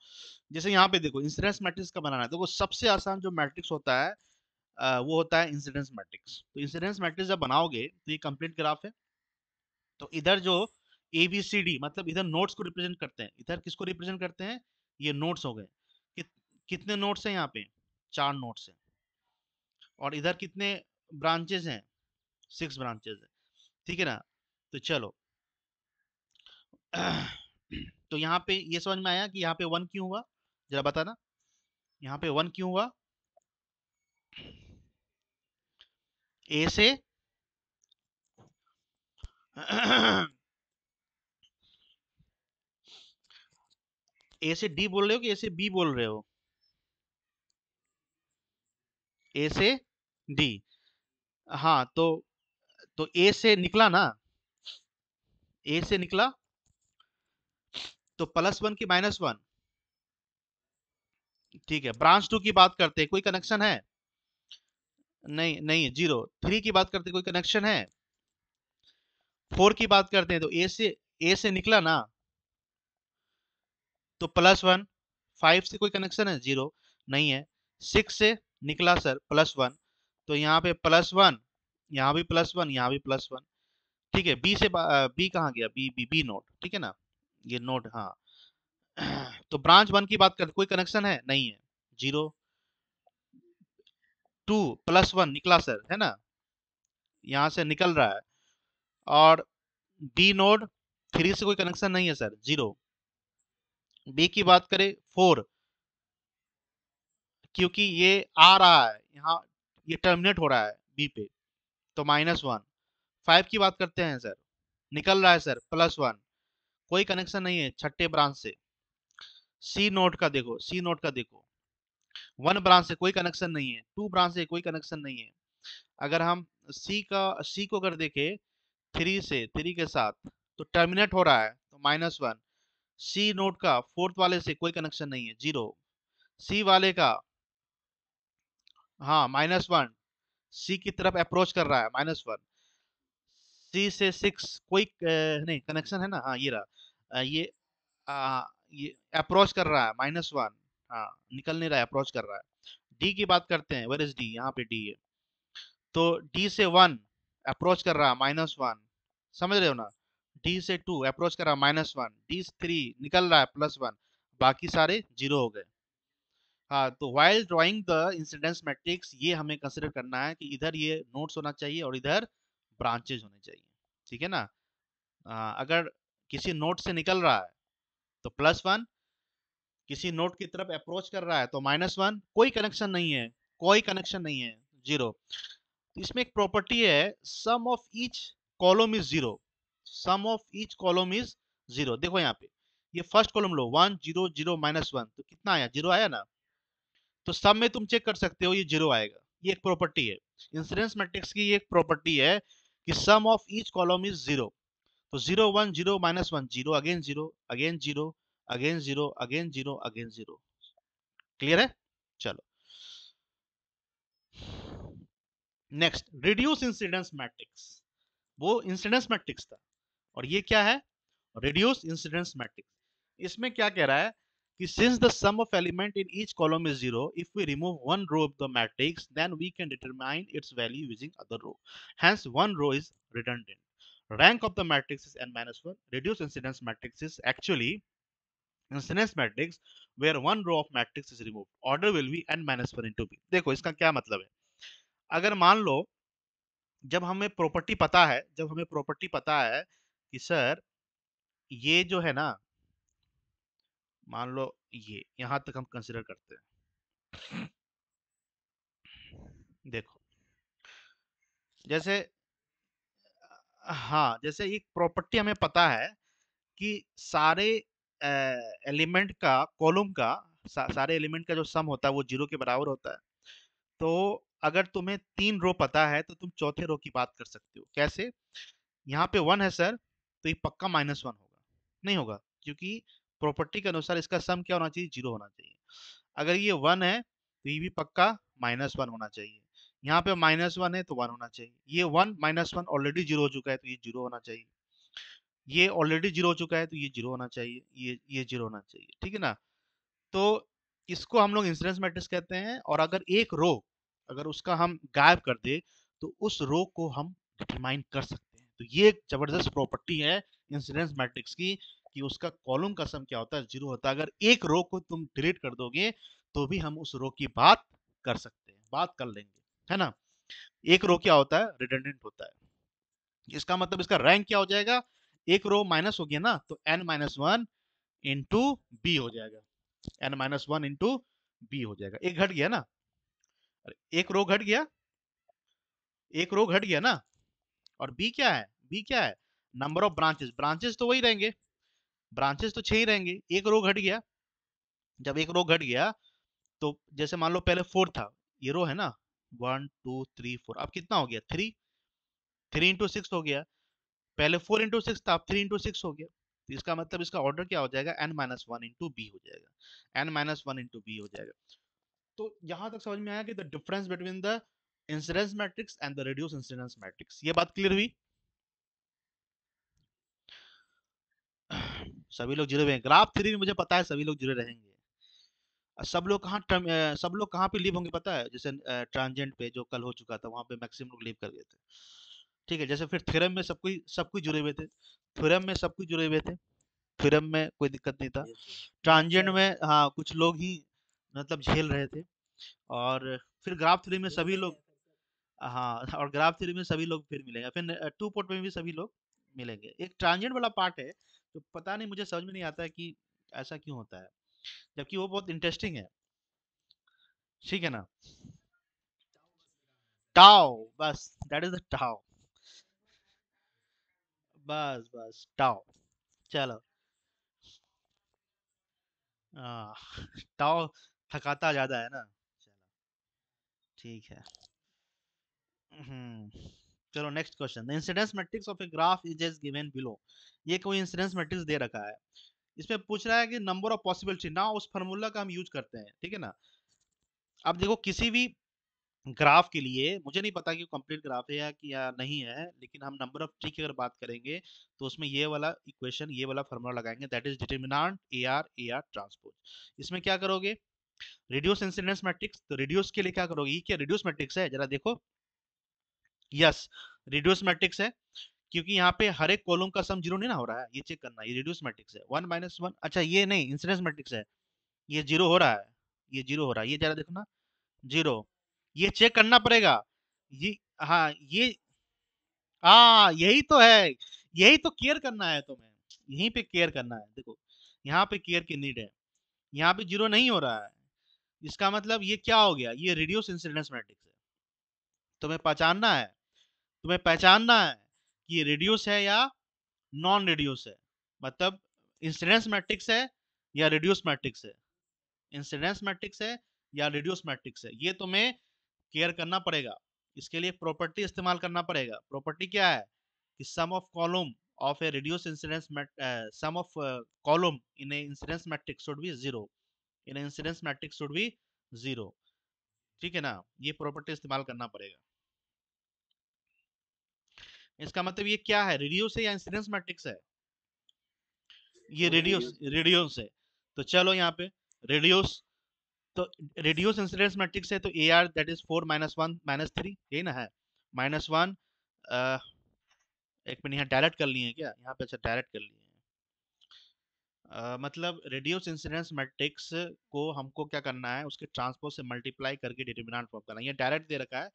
जैसे यहाँ पे देखो इंसिडेंस मैट्रिक्स का बनाना है, देखो सबसे आसान जो मैट्रिक्स होता है वो होता है इंसिडेंस मैट्रिक्स। तो इंसिडेंस मैट्रिक्स जब बनाओगे तो ये कंप्लीट ग्राफ है। तो इधर जो ए बी सी डी, मतलब इधर नोड्स को रिप्रेजेंट करते हैं, इधर किसको रिप्रेजेंट करते हैं, ये नोड्स हो गए। कितने नोड्स हैं यहाँ पे, 4 नोड्स हैं। और इधर कितने ब्रांचेस हैं, 6 ब्रांचेस हैं, ठीक है ना। तो चलो, तो यहाँ पे ये समझ में आया कि यहाँ पे 1 क्यों हुआ, जरा बताना, यहाँ पे 1 क्यों हुआ, ए से ए से डी बोल रहे हो कि ए से बी बोल रहे हो, ए से डी, हाँ तो ए से निकला ना, ए से निकला, तो +1 की -1, ठीक है। ब्रांच 2 की बात करते हैं, कोई कनेक्शन है, नहीं नहीं, 0। 3 की बात करते हैं, कोई कनेक्शन है, 4 की बात करते हैं, तो ए से निकला ना, तो +1। 5 से कोई कनेक्शन है, 0 नहीं है। 6 से निकला सर, +1, तो यहाँ पे +1, यहाँ भी +1, यहाँ भी +1। ठीक है, बी से बी कहाँ गया, बी बी बी नोड, ठीक है ना, ये नोड, हाँ। तो ब्रांच 1 की बात करते, कोई कनेक्शन है नहीं है, 0। 2 +1 निकला सर, है ना, यहाँ से निकल रहा है। और बी नोड 3 से कोई कनेक्शन नहीं है सर, 0। बी की बात करें 4, क्योंकि ये आ रहा है यहाँ, ये टर्मिनेट हो रहा है बी पे, तो -1। 5 की बात करते हैं सर, निकल रहा है सर, +1, कोई कनेक्शन नहीं है छठे ब्रांच से। सी नोड का देखो, सी नोड का देखो, 1 ब्रांच से कोई कनेक्शन नहीं है, 2 ब्रांच से कोई कनेक्शन नहीं है। अगर हम सी को अगर देखें 3 के साथ, तो टर्मिनेट हो रहा है, तो -1। सी नोड का 4th वाले से कोई कनेक्शन नहीं है, 0। सी वाले का, हाँ, -1, सी की तरफ अप्रोच कर रहा है, -1। सी से 6 कोई नहीं कनेक्शन है ना, हाँ ये रहा, ये अप्रोच कर रहा है, -1। हाँ, निकल नहीं रहा है, अप्रोच कर रहा है। डी की बात करते हैं, वेयर इज डी, यहाँ पे डी है, तो डी से 1 अप्रोच कर रहा है, -1, समझ रहे हो ना। डी से 2 अप्रोच कर रहा है, -1। डी से 3 निकल रहा है, +1। बाकी सारे 0 हो गए। हाँ, तो while drawing the incidence matrix, ये हमें कंसिडर करना है कि इधर ये नोड्स होना चाहिए और इधर ब्रांचेज होने चाहिए, ठीक है ना। अगर किसी नोड से निकल रहा है तो +1, किसी नोड की तरफ अप्रोच कर रहा है तो -1, कोई कनेक्शन नहीं है, कोई कनेक्शन नहीं है, 0। इसमें एक प्रॉपर्टी है, sum of each column is 0, sum of each column is 0। देखो यहाँ पे, ये फर्स्ट कॉलम लो, 1 0 0 -1, तो कितना आया, 0 आया ना। तो सब में तुम चेक कर सकते हो, ये 0 आएगा, ये एक प्रॉपर्टी है, इंसिडेंस मैट्रिक्स की ये एक प्रॉपर्टी है कि sum of each column is 0। तो 0 1 0 -1, 0 again 0 again 0 again 0 again 0 again 0। Clear है, चलो नेक्स्ट, रिड्यूस इंसिडेंस मैट्रिक्स। वो इंसिडेंस मैट्रिक्स था, और ये क्या है, रिड्यूस इंसिडेंस मैट्रिक्स। इसमें क्या कह रहा है कि since the sum of element in each column is 0, if we remove one row of the matrix, then we can determine its value using other row. Hence, one row is redundant. Rank of the matrix is n minus 1. Reduced incidence matrix is actually incidence matrix where one row of matrix is removed. Order will be n minus 1 into b. देखो इसका क्या मतलब है, अगर मान लो जब हमें प्रॉपर्टी पता है कि सर ये जो है ना, मान लो ये यहां तक हम कंसिडर करते हैं। देखो, जैसे, हाँ, जैसे एक प्रॉपर्टी हमें पता है कि सारे एलिमेंट का, कॉलम का, सारे एलिमेंट का जो सम होता है वो 0 के बराबर होता है। तो अगर तुम्हें 3 रो पता है तो तुम चौथे रो की बात कर सकते हो, कैसे। यहाँ पे 1 है सर, तो ये पक्का -1 होगा, नहीं होगा, क्योंकि प्रॉपर्टी के अनुसार इसका सम क्या होना चाहिए, 0 होना चाहिए। अगर ये 1 है तो ये भी पक्का -1 होना चाहिए। यहाँ पे -1 है तो 1 होना चाहिए। ये 1 -1 ऑलरेडी 0 हो चुका है तो ये 0 होना चाहिए। ये ऑलरेडी 0 हो चुका है तो ये 0 होना चाहिए, ये 0 होना चाहिए, ठीक है ना। तो इसको हम लोग इंसिडेंस मैट्रिक्स कहते हैं। और अगर एक रो, अगर उसका हम गायब कर दे, तो उस रो को हम डिटरमाइन कर सकते हैं। तो ये एक जबरदस्त प्रॉपर्टी है इंसिडेंस मैट्रिक्स की, कि उसका कॉलम का सम क्या होता है, 0 होता है। अगर एक रो को तुम डिलीट कर दोगे तो भी हम उस रो की बात कर सकते हैं, बात कर लेंगे, है ना। एक रो क्या होता है, रिडंडेंट होता है। इसका मतलब इसका रैंक क्या हो जाएगा, एक रो माइनस हो गया ना, तो n-1 इंटू बी हो जाएगा, n-1 इंटू बी हो जाएगा। एक घट गया ना, एक रो घट गया, एक रो घट गया ना। और बी क्या है, बी क्या है, नंबर ऑफ ब्रांचेस, ब्रांचेस तो वही रहेंगे, ब्रांचेस तो 6 ही रहेंगे, एक रो घट गया। जब एक रो घट गया, तो जैसे मान लो पहले 4 था, ये रो है ना, 1 2 3 4, अब कितना हो गया, 3, 3 इंटू 6 हो गया। पहले 4 इंटू 6 था, अब 3 इंटू 6 हो गया। तो इसका मतलब इसका ऑर्डर क्या हो जाएगा, n-1 इंटू बी हो जाएगा, n-1 इंटू बी हो जाएगा। तो यहां तक समझ में आया कि the difference between the incidence matrix and the reduce incidence matrix, ये बात क्लियर हुई। सभी लोग जुड़े हुए हैं, ग्राफ थ्री में मुझे पता है सभी लोग जुड़े रहेंगे। सब लोग कहाँ पे लीव होंगे पता है? जैसे ट्रांजेंट पे जो कल हो चुका था, वहां पे मैक्सिमम लोग लीव कर गए थे। ठीक है, जैसे फिर थ्योरम में सब कुछ जुड़े हुए थे। थ्योरम में सब कुछ जुड़े हुए थे। थ्योरम में कोई दिक्कत नहीं था। ट्रांजेंट में हाँ कुछ लोग ही मतलब झेल रहे थे। और फिर ग्राफ थ्योरी में सभी लोग, हाँ और ग्राफ थ्योरी में सभी लोग फिर मिलेंगे। फिर टू पोर्ट में भी सभी लोग मिलेंगे। एक ट्रांजिएंट वाला पार्ट है तो पता नहीं, मुझे समझ में नहीं आता है कि ऐसा क्यों होता है, जबकि वो बहुत इंटरेस्टिंग है। ठीक है ना? टाओ, बस दैट इज द टाओ। बस बस टाओ। चलो। हाँ टाओ थकाता ज्यादा है ना। चलो ठीक है। चलो next question, the incidence matrix of a graph is as given below. ये कोई इंसिडेंस मैट्रिक्स दे रखा है। इसमें पूछ रहा है कि नंबर ऑफ पॉसिबिलिटी ना, उस फार्मूला का हम यूज करते हैं। ठीक है ना? अब देखो किसी भी ग्राफ के लिए मुझे नहीं पता कि कंप्लीट ग्राफ है या नहीं है, लेकिन हम नंबर ऑफ ट्री की अगर बात करेंगे तो उसमें ये वाला इक्वेशन, ये वाला फार्मूला लगाएंगे, that is determinant A R transpose. इसमें क्या करोगे? रिड्यूस इंसिडेंस मैट्रिक्स, तो रिड्यूस के लिए क्या करोगे? ये क्या रिड्यूस मैट्रिक्स है? जरा देखो। यस, रिड्यूस मैट्रिक्स है। क्योंकि यहाँ पे हर एक कॉलम का सम जीरो नहीं ना हो रहा है, ये चेक करना। ये रिड्यूस मैट्रिक्स है, वन माइनस वन। अच्छा ये नहीं, इंसिडेंस मैट्रिक्स है। ये जीरो हो रहा है, ये जीरो हो रहा है, ये जरा देखो ना। जीरो, ये चेक करना पड़ेगा। ये, हाँ ये, हाँ यही तो है। यही तो केयर करना है तुम्हें। यहीं पे केयर करना है, देखो यहाँ पे केयर की नीड है। यहाँ पे जीरो नहीं हो रहा है, इसका मतलब ये क्या हो गया? ये रिड्यूस इंसिडेंस मैट्रिक्स है। तुम्हें पहचानना है, तुम्हें पहचानना है कि ये रिड्यूस है या नॉन रिड्यूस है। मतलब इंसिडेंस मैट्रिक्स है या रिड्यूस मैट्रिक्स है। इंसिडेंस मैट्रिक्स है या रिड्यूस मैट्रिक्स है, ये तुम्हें केयर करना पड़ेगा। इसके लिए प्रॉपर्टी इस्तेमाल करना पड़ेगा। प्रॉपर्टी क्या है? कि sum of column of a reduce incidence, sum of column in a incidence matrix should be zero, in incidence matrix should be zero. ठीक है ना? ये प्रॉपर्टी इस्तेमाल करना पड़ेगा। इसका मतलब ये क्या है? रिड्यूस है या इंसिडेंस मैट्रिक्स है? ये रिड्यूस, रिड्यूस है। तो चलो यहाँ पे रिड्यूस, तो रिड्यूस इंसिडेंस मैट्रिक्स है तो A R that is four minus one minus three, यही ना है? माइनस वन, एक मिनट यहाँ डायरेक्ट कर लिए हैं क्या यहाँ पे? अच्छा डायरेक्ट कर लिए हैं। मतलब रिड्यूस इंसिडेंस मैट्रिक्स को हमको क्या करना है? उसके ट्रांसपोज से मल्टीप्लाई करके डिटरमिनेंट फॉर्म करना है। ये डायरेक्ट दे रखा है,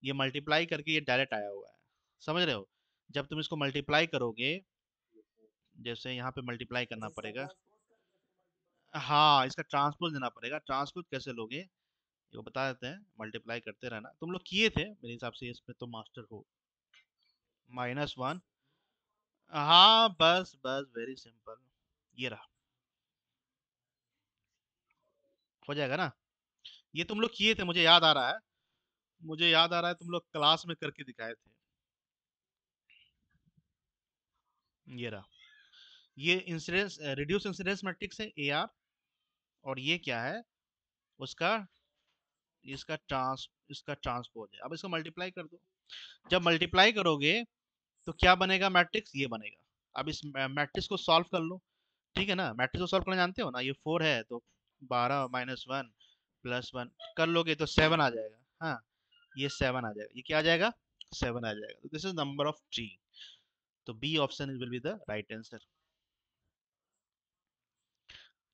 ये मल्टीप्लाई करके ये डायरेक्ट आया हुआ है। समझ रहे हो? जब तुम इसको मल्टीप्लाई करोगे, जैसे यहाँ पे मल्टीप्लाई करना पड़ेगा। हाँ इसका ट्रांसपोज देना पड़ेगा। ट्रांसपोज कैसे लोगे ये बता देते हैं। मल्टीप्लाई करते रहना, तुम लोग किए थे मेरे हिसाब से, इसमें तो मास्टर हो। माइनस वन, हाँ बस बस वेरी सिंपल, ये रहा। हो जाएगा ना? ये तुम लोग किए थे, मुझे याद आ रहा है। मुझे याद आ रहा है तुम लोग क्लास में करके दिखाए थे। ये रहा। ये इंसिडेंस, रिड्यूस इंसिडेंस मैट्रिक्स है ए आर, और ये क्या है? उसका, इसका ट्रांसपोज है। अब इसको मल्टीप्लाई कर दो। जब मल्टीप्लाई करोगे तो क्या बनेगा? मैट्रिक्स ये बनेगा। अब इस मैट्रिक्स को सॉल्व कर लो। ठीक है ना? मैट्रिक्स को सॉल्व करना जानते हो ना? ये फोर है तो बारह माइनस वन प्लस वन कर लोगे तो सेवन आ जाएगा। हाँ ये सेवन आ जाएगा। ये क्या आ जाएगा? सेवन आ जाएगा। तो this is number of tree. तो B option will be the right answer.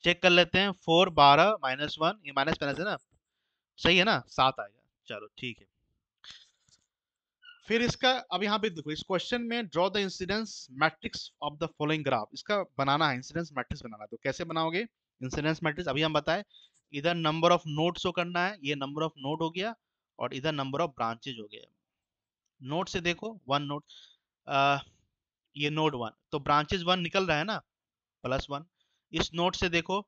Check कर लेते हैं। फोर, बारह माइनस वन, ये माइनस माइनस है ना, सही है ना? सात आएगा। चलो ठीक है। फिर इसका, अब यहाँ पे देखो इस क्वेश्चन में draw the incidence matrix of the following graph. इसका बनाना है, इंसिडेंस मैट्रिक्स बनाना है। तो कैसे बनाओगे इंसिडेंस मैट्रिक्स? अभी हम बताए, इधर नंबर ऑफ नोड शो करना है, ये नंबर ऑफ नोड हो गया, और इधर नंबर ऑफ ब्रांचेज हो गया। नोड से देखो, वन नोड, ये नोड वन, तो ब्रांचेज वन निकल रहा है ना, प्लस वन। इस नोड से देखो,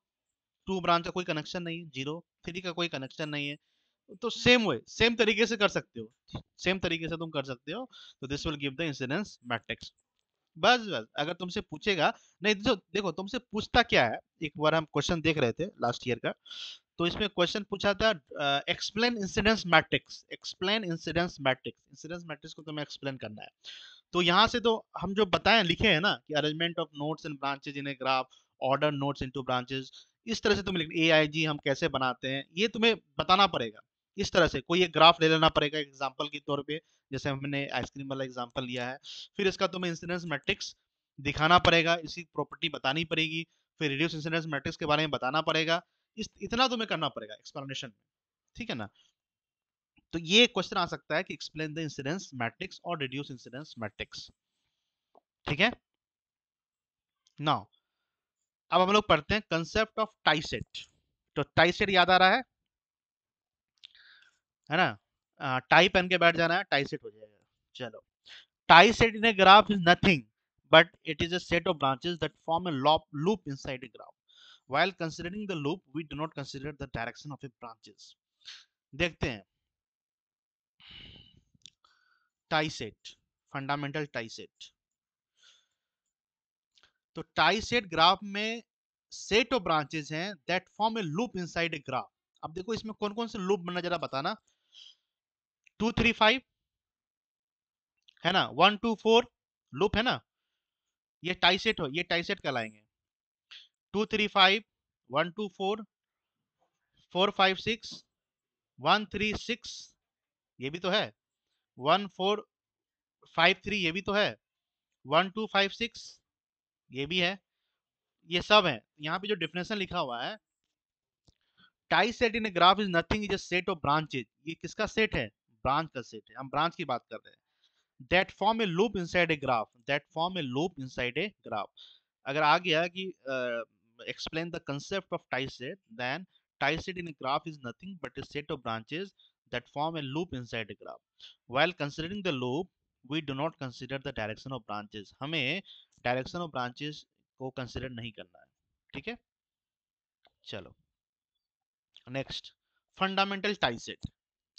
टू ब्रांच का कोई कनेक्शन नहीं है, जीरो। थ्री का कोई कनेक्शन नहीं है। तो सेम वे, सेम तरीके से कर सकते हो, सेम तरीके से तुम कर सकते हो। तो this will give the incidence matrix. बस बस, अगर तुमसे पूछेगा, नहीं जो देखो तुमसे पूछता क्या है, एक बार हम क्वेश्चन देख रहे थे लास्ट ईयर का, तो इसमें क्वेश्चन पूछा था explain incidence matrix. Explain incidence matrix, incidence matrix को तुम्हें एक्सप्लेन करना है। तो यहाँ से तो हम जो बताएं लिखे हैं ना कि arrangement of nodes and branches in a graph, order nodes into branches, इस तरह से तुम्हें AIG हम कैसे बनाते हैं ये तुम्हें बताना पड़ेगा। इस तरह से कोई एक ग्राफ ले लेना पड़ेगा एग्जांपल के तौर पे, जैसे हमने आइसक्रीम वाला एग्जांपल लिया है। फिर इसका तुम्हें इंसिडेंस मैट्रिक्स दिखाना पड़ेगा, इसकी प्रॉपर्टी बतानी पड़ेगी, फिर रिड्यूस इंसिडेंस मैट्रिक्स के बारे में बताना पड़ेगा। इतना तुम्हें करना पड़ेगा एक्सप्लेनेशन में, ठीक है ना। तो ये क्वेश्चन आ सकता है कि एक्सप्लेन द इंसिडेंस मैट्रिक्स और रिड्यूस इंसिडेंस मैट्रिक्स, ठीक है। नाउ अब हम लोग पढ़ते हैं कंसेप्ट ऑफ टाइसेट। तो टाइसेट याद आ रहा है ना, टाइप एन के बैठ जाना है, टाइसेट हो जाएगा। चलो, tieset in a graph is nothing but it is a set of branches that form a loop inside a graph. While considering the loop, we do not consider the direction of a branches. देखते हैं टाइसेट, फंडामेंटल टाइसेट। तो टाइसेट ग्राफ में सेट ऑफ ब्रांचेस हैं that form A loop inside a graph. अब देखो इसमें कौन कौन से लूप बनना जरा बताना। 2 3 5 है ना, 1 2 4 लूप है ना, ये टाइसेट हो, ये टाइसेट कहलाएंगे। 2 3 5 1 2 4 4 5 6 1 3 6, ये भी तो है। 1 4 5 3, ये भी तो है। 1 2 5 6, ये भी है। ये सब है। यहाँ पे जो डिफिनेशन लिखा हुआ है, tie set in graph is nothing is a set of branches. ये किसका सेट है? ब्रांच का सेट है, हम ब्रांच की बात कर रहे हैं। That form A loop inside a graph, that form A loop inside a graph. अगर आ गया कि explain the concept of tie set, then tie set in a graph is nothing but a set of branches that form a loop inside a graph. While considering the loop, we do not consider the direction of branches. हमें direction of branches को consider नहीं करना है, ठीक है। चलो नेक्स्ट, फंडामेंटल टाई सेट,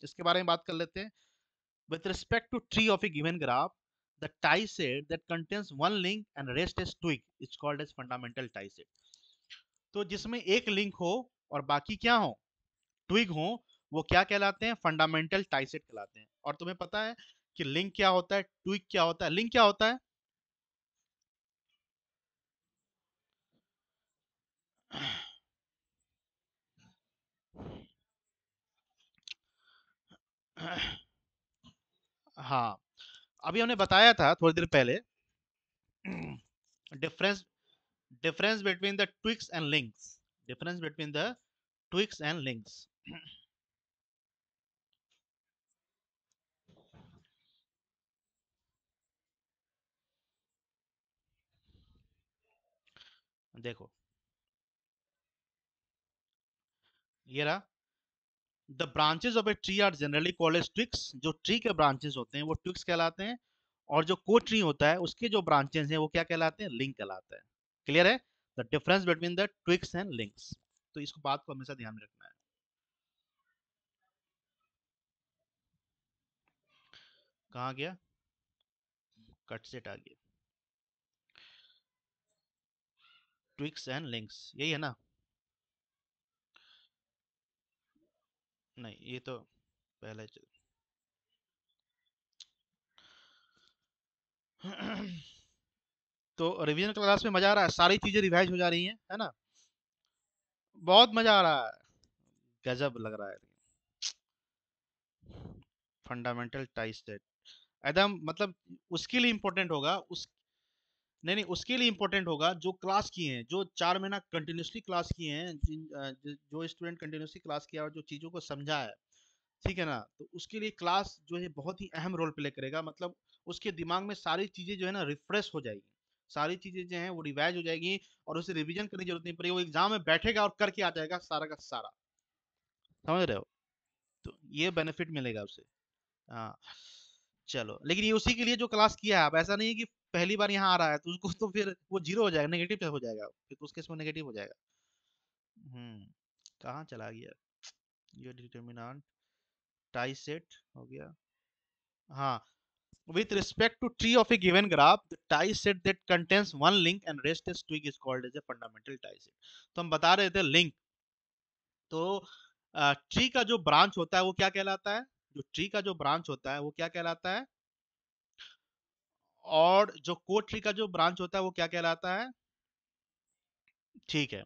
इसके बारे में बात कर लेते हैं। with respect to tree of a given graph, the tie set that contains one link and rest is twig is called as fundamental tie set. तो जिसमें एक लिंक हो और बाकी क्या हो, ट्विग हो, वो क्या कहलाते हैं? फंडामेंटल टाई सेट कहलाते हैं। और तुम्हें पता है कि लिंक क्या होता है, ट्विग क्या होता है? लिंक क्या होता है? हाँ, अभी हमने बताया था थोड़ी देर पहले difference, difference between the twigs and links, difference between the twigs and links. देखो ये रहा, the branches of a tree are generally called as twigs. जो ट्री के ब्रांचेस होते हैं वो ट्विग्स कहलाते हैं, और जो को ट्री होता है उसके जो ब्रांचेस हैं वो क्या कहलाते हैं? लिंक कहलाते हैं। क्लियर है? The difference between the twigs and links. तो इसको बात को हमेशा ध्यान में रखना है। कहाँ गया? कट सेट आ गया। ट्विग्स एंड लिंक्स यही है ना? नहीं, ये तो पहले चल तो रिवीजन क्लास में मजा आ रहा है, सारी चीजें रिवाइज हो जा रही हैं, है ना। बहुत मजा आ रहा है, गजब लग रहा है। फंडामेंटल टाई सेट एकदम मतलब उसके लिए इंपॉर्टेंट होगा, उस नहीं नहीं उसके लिए इंपॉर्टेंट होगा जो क्लास किए हैं, जो 4 महीना कंटिन्यूसली क्लास किए हैं, जो स्टूडेंट कंटिन्यूसली क्लास किया और जो चीज़ों को समझा है, ठीक है ना। तो उसके लिए क्लास जो है बहुत ही अहम रोल प्ले करेगा। मतलब उसके दिमाग में सारी चीज़ें जो है ना रिफ्रेश हो जाएगी, सारी चीज़ें जो हैं वो रिवाइज हो जाएगी, और उसे रिवीजन करने की जरूरत नहीं पड़ेगी। वो एग्जाम में बैठेगा और करके आ जाएगा सारा का सारा। समझ रहे हो? तो ये बेनिफिट मिलेगा उसे। हाँ, चलो, लेकिन ये उसी के लिए जो क्लास किया है। अब ऐसा नहीं है कि पहली बार यहाँ आ रहा है तो उसको तो फिर वो जीरो हो जाएगा, नेगेटिव हो जाएगा, फिर तो उसके इसमें नेगेटिव हो जाएगा। हम्म, कहाँ चला गया ये डिटर्मिनेंट? टाई सेट हो गया। हाँ, with respect to tree of a given graph, the tie set that contains one link and rest is twig is called as a fundamental tie set. तो हम बता रहे थे लिंक। तो ट्री का जो ब्रांच होता है वो क्या कहलाता है? जो ट्री का जो ब्रांच होता है वो क्या कहलाता है? और जो कोट ट्री का जो ब्रांच होता है वो क्या कहलाता है? ठीक है।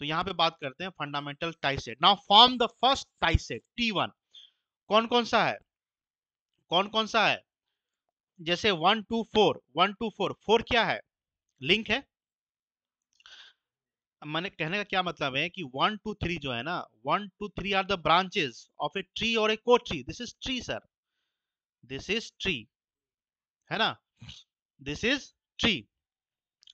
तो यहाँ पे बात करते हैं fundamental tie set. Now form the first tie set T1। कौन कौन सा है, कौन कौन सा है? जैसे 1 2 4, 1 2 4, 4 क्या है? लिंक है। मैंने कहने का क्या मतलब है कि 1 2 3 जो है ना, 1 2 3 are the branches of a tree और ए को tree. This is tree sir, this is tree, है ना, this is tree,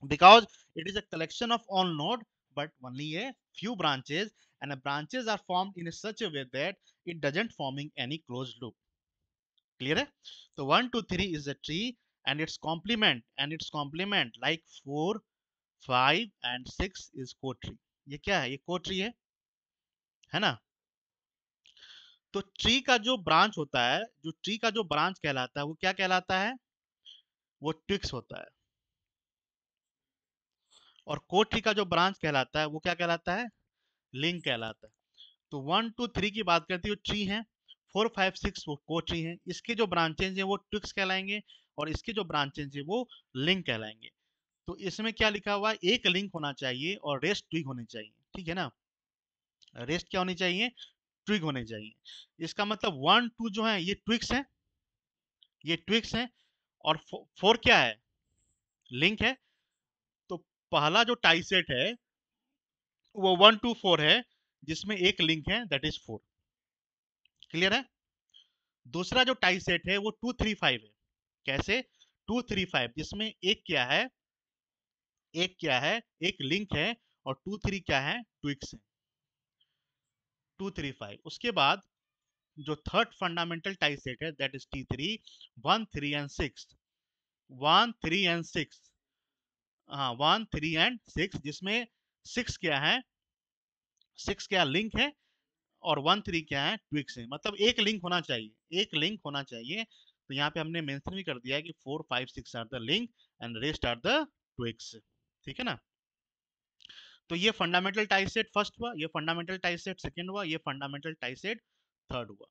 because it is a collection of all node but only a few branches, and the branches are formed in such a way that it doesn't forming any closed loop. Clear है? So 1 2 3 is a tree and its complement like 4 5 and 6 is co-tree. ये क्या है? ये co-tree है ना? तो ट्री का जो ब्रांच होता है, जो ट्री का जो ब्रांच कहलाता है वो क्या कहलाता है? वो ट्विक्स होता है। और को ट्री का जो ब्रांच कहलाता है वो क्या कहलाता है? लिंक कहलाता है। तो 1 2 3 की बात करते हैं ट्री है, 4 5 6 वो को ट्री है, इसके जो ब्रांचेज है वो ट्विक्स कहलाएंगे और इसके जो ब्रांचेज है वो लिंक कहलाएंगे। तो इसमें क्या लिखा हुआ है? एक लिंक होना चाहिए और रेस्ट ट्विक होनी चाहिए, ठीक है ना? रेस्ट क्या होनी चाहिए? ट्विक होने चाहिए। इसका मतलब 1 2 जो है ये ट्विक्स है, ये ट्विक्स है, और 4 क्या है? लिंक है। तो पहला जो टाई सेट है वो 1 2 4 है, जिसमें एक लिंक है, दैट इज 4। क्लियर है? दूसरा जो टाई सेट है वो 2 3 5 है। कैसे? 2 3 5, जिसमें एक क्या है? एक क्या है? एक लिंक है, और 2 3 क्या है? ट्विक्स है। 2 3 5। उसके बाद जो थर्ड फंडामेंटल टाई सेट है that is T3, 1 3 and 6, 1 3 and 6, हाँ 1 3 and 6, जिसमें 6 क्या है? 6 क्या लिंक है, और 1 3 क्या है? ट्विक्स है। मतलब एक लिंक होना चाहिए, एक लिंक होना चाहिए। तो यहाँ पे हमने मेंशन भी कर दिया है कि 4 5 6 are the link and rest are the twigs. ठीक है ना? तो ये फंडामेंटल टाई सेट फर्स्ट हुआ, ये फंडामेंटल टाई सेट सेकंड हुआ, ये फंडामेंटल टाई सेट थर्ड हुआ।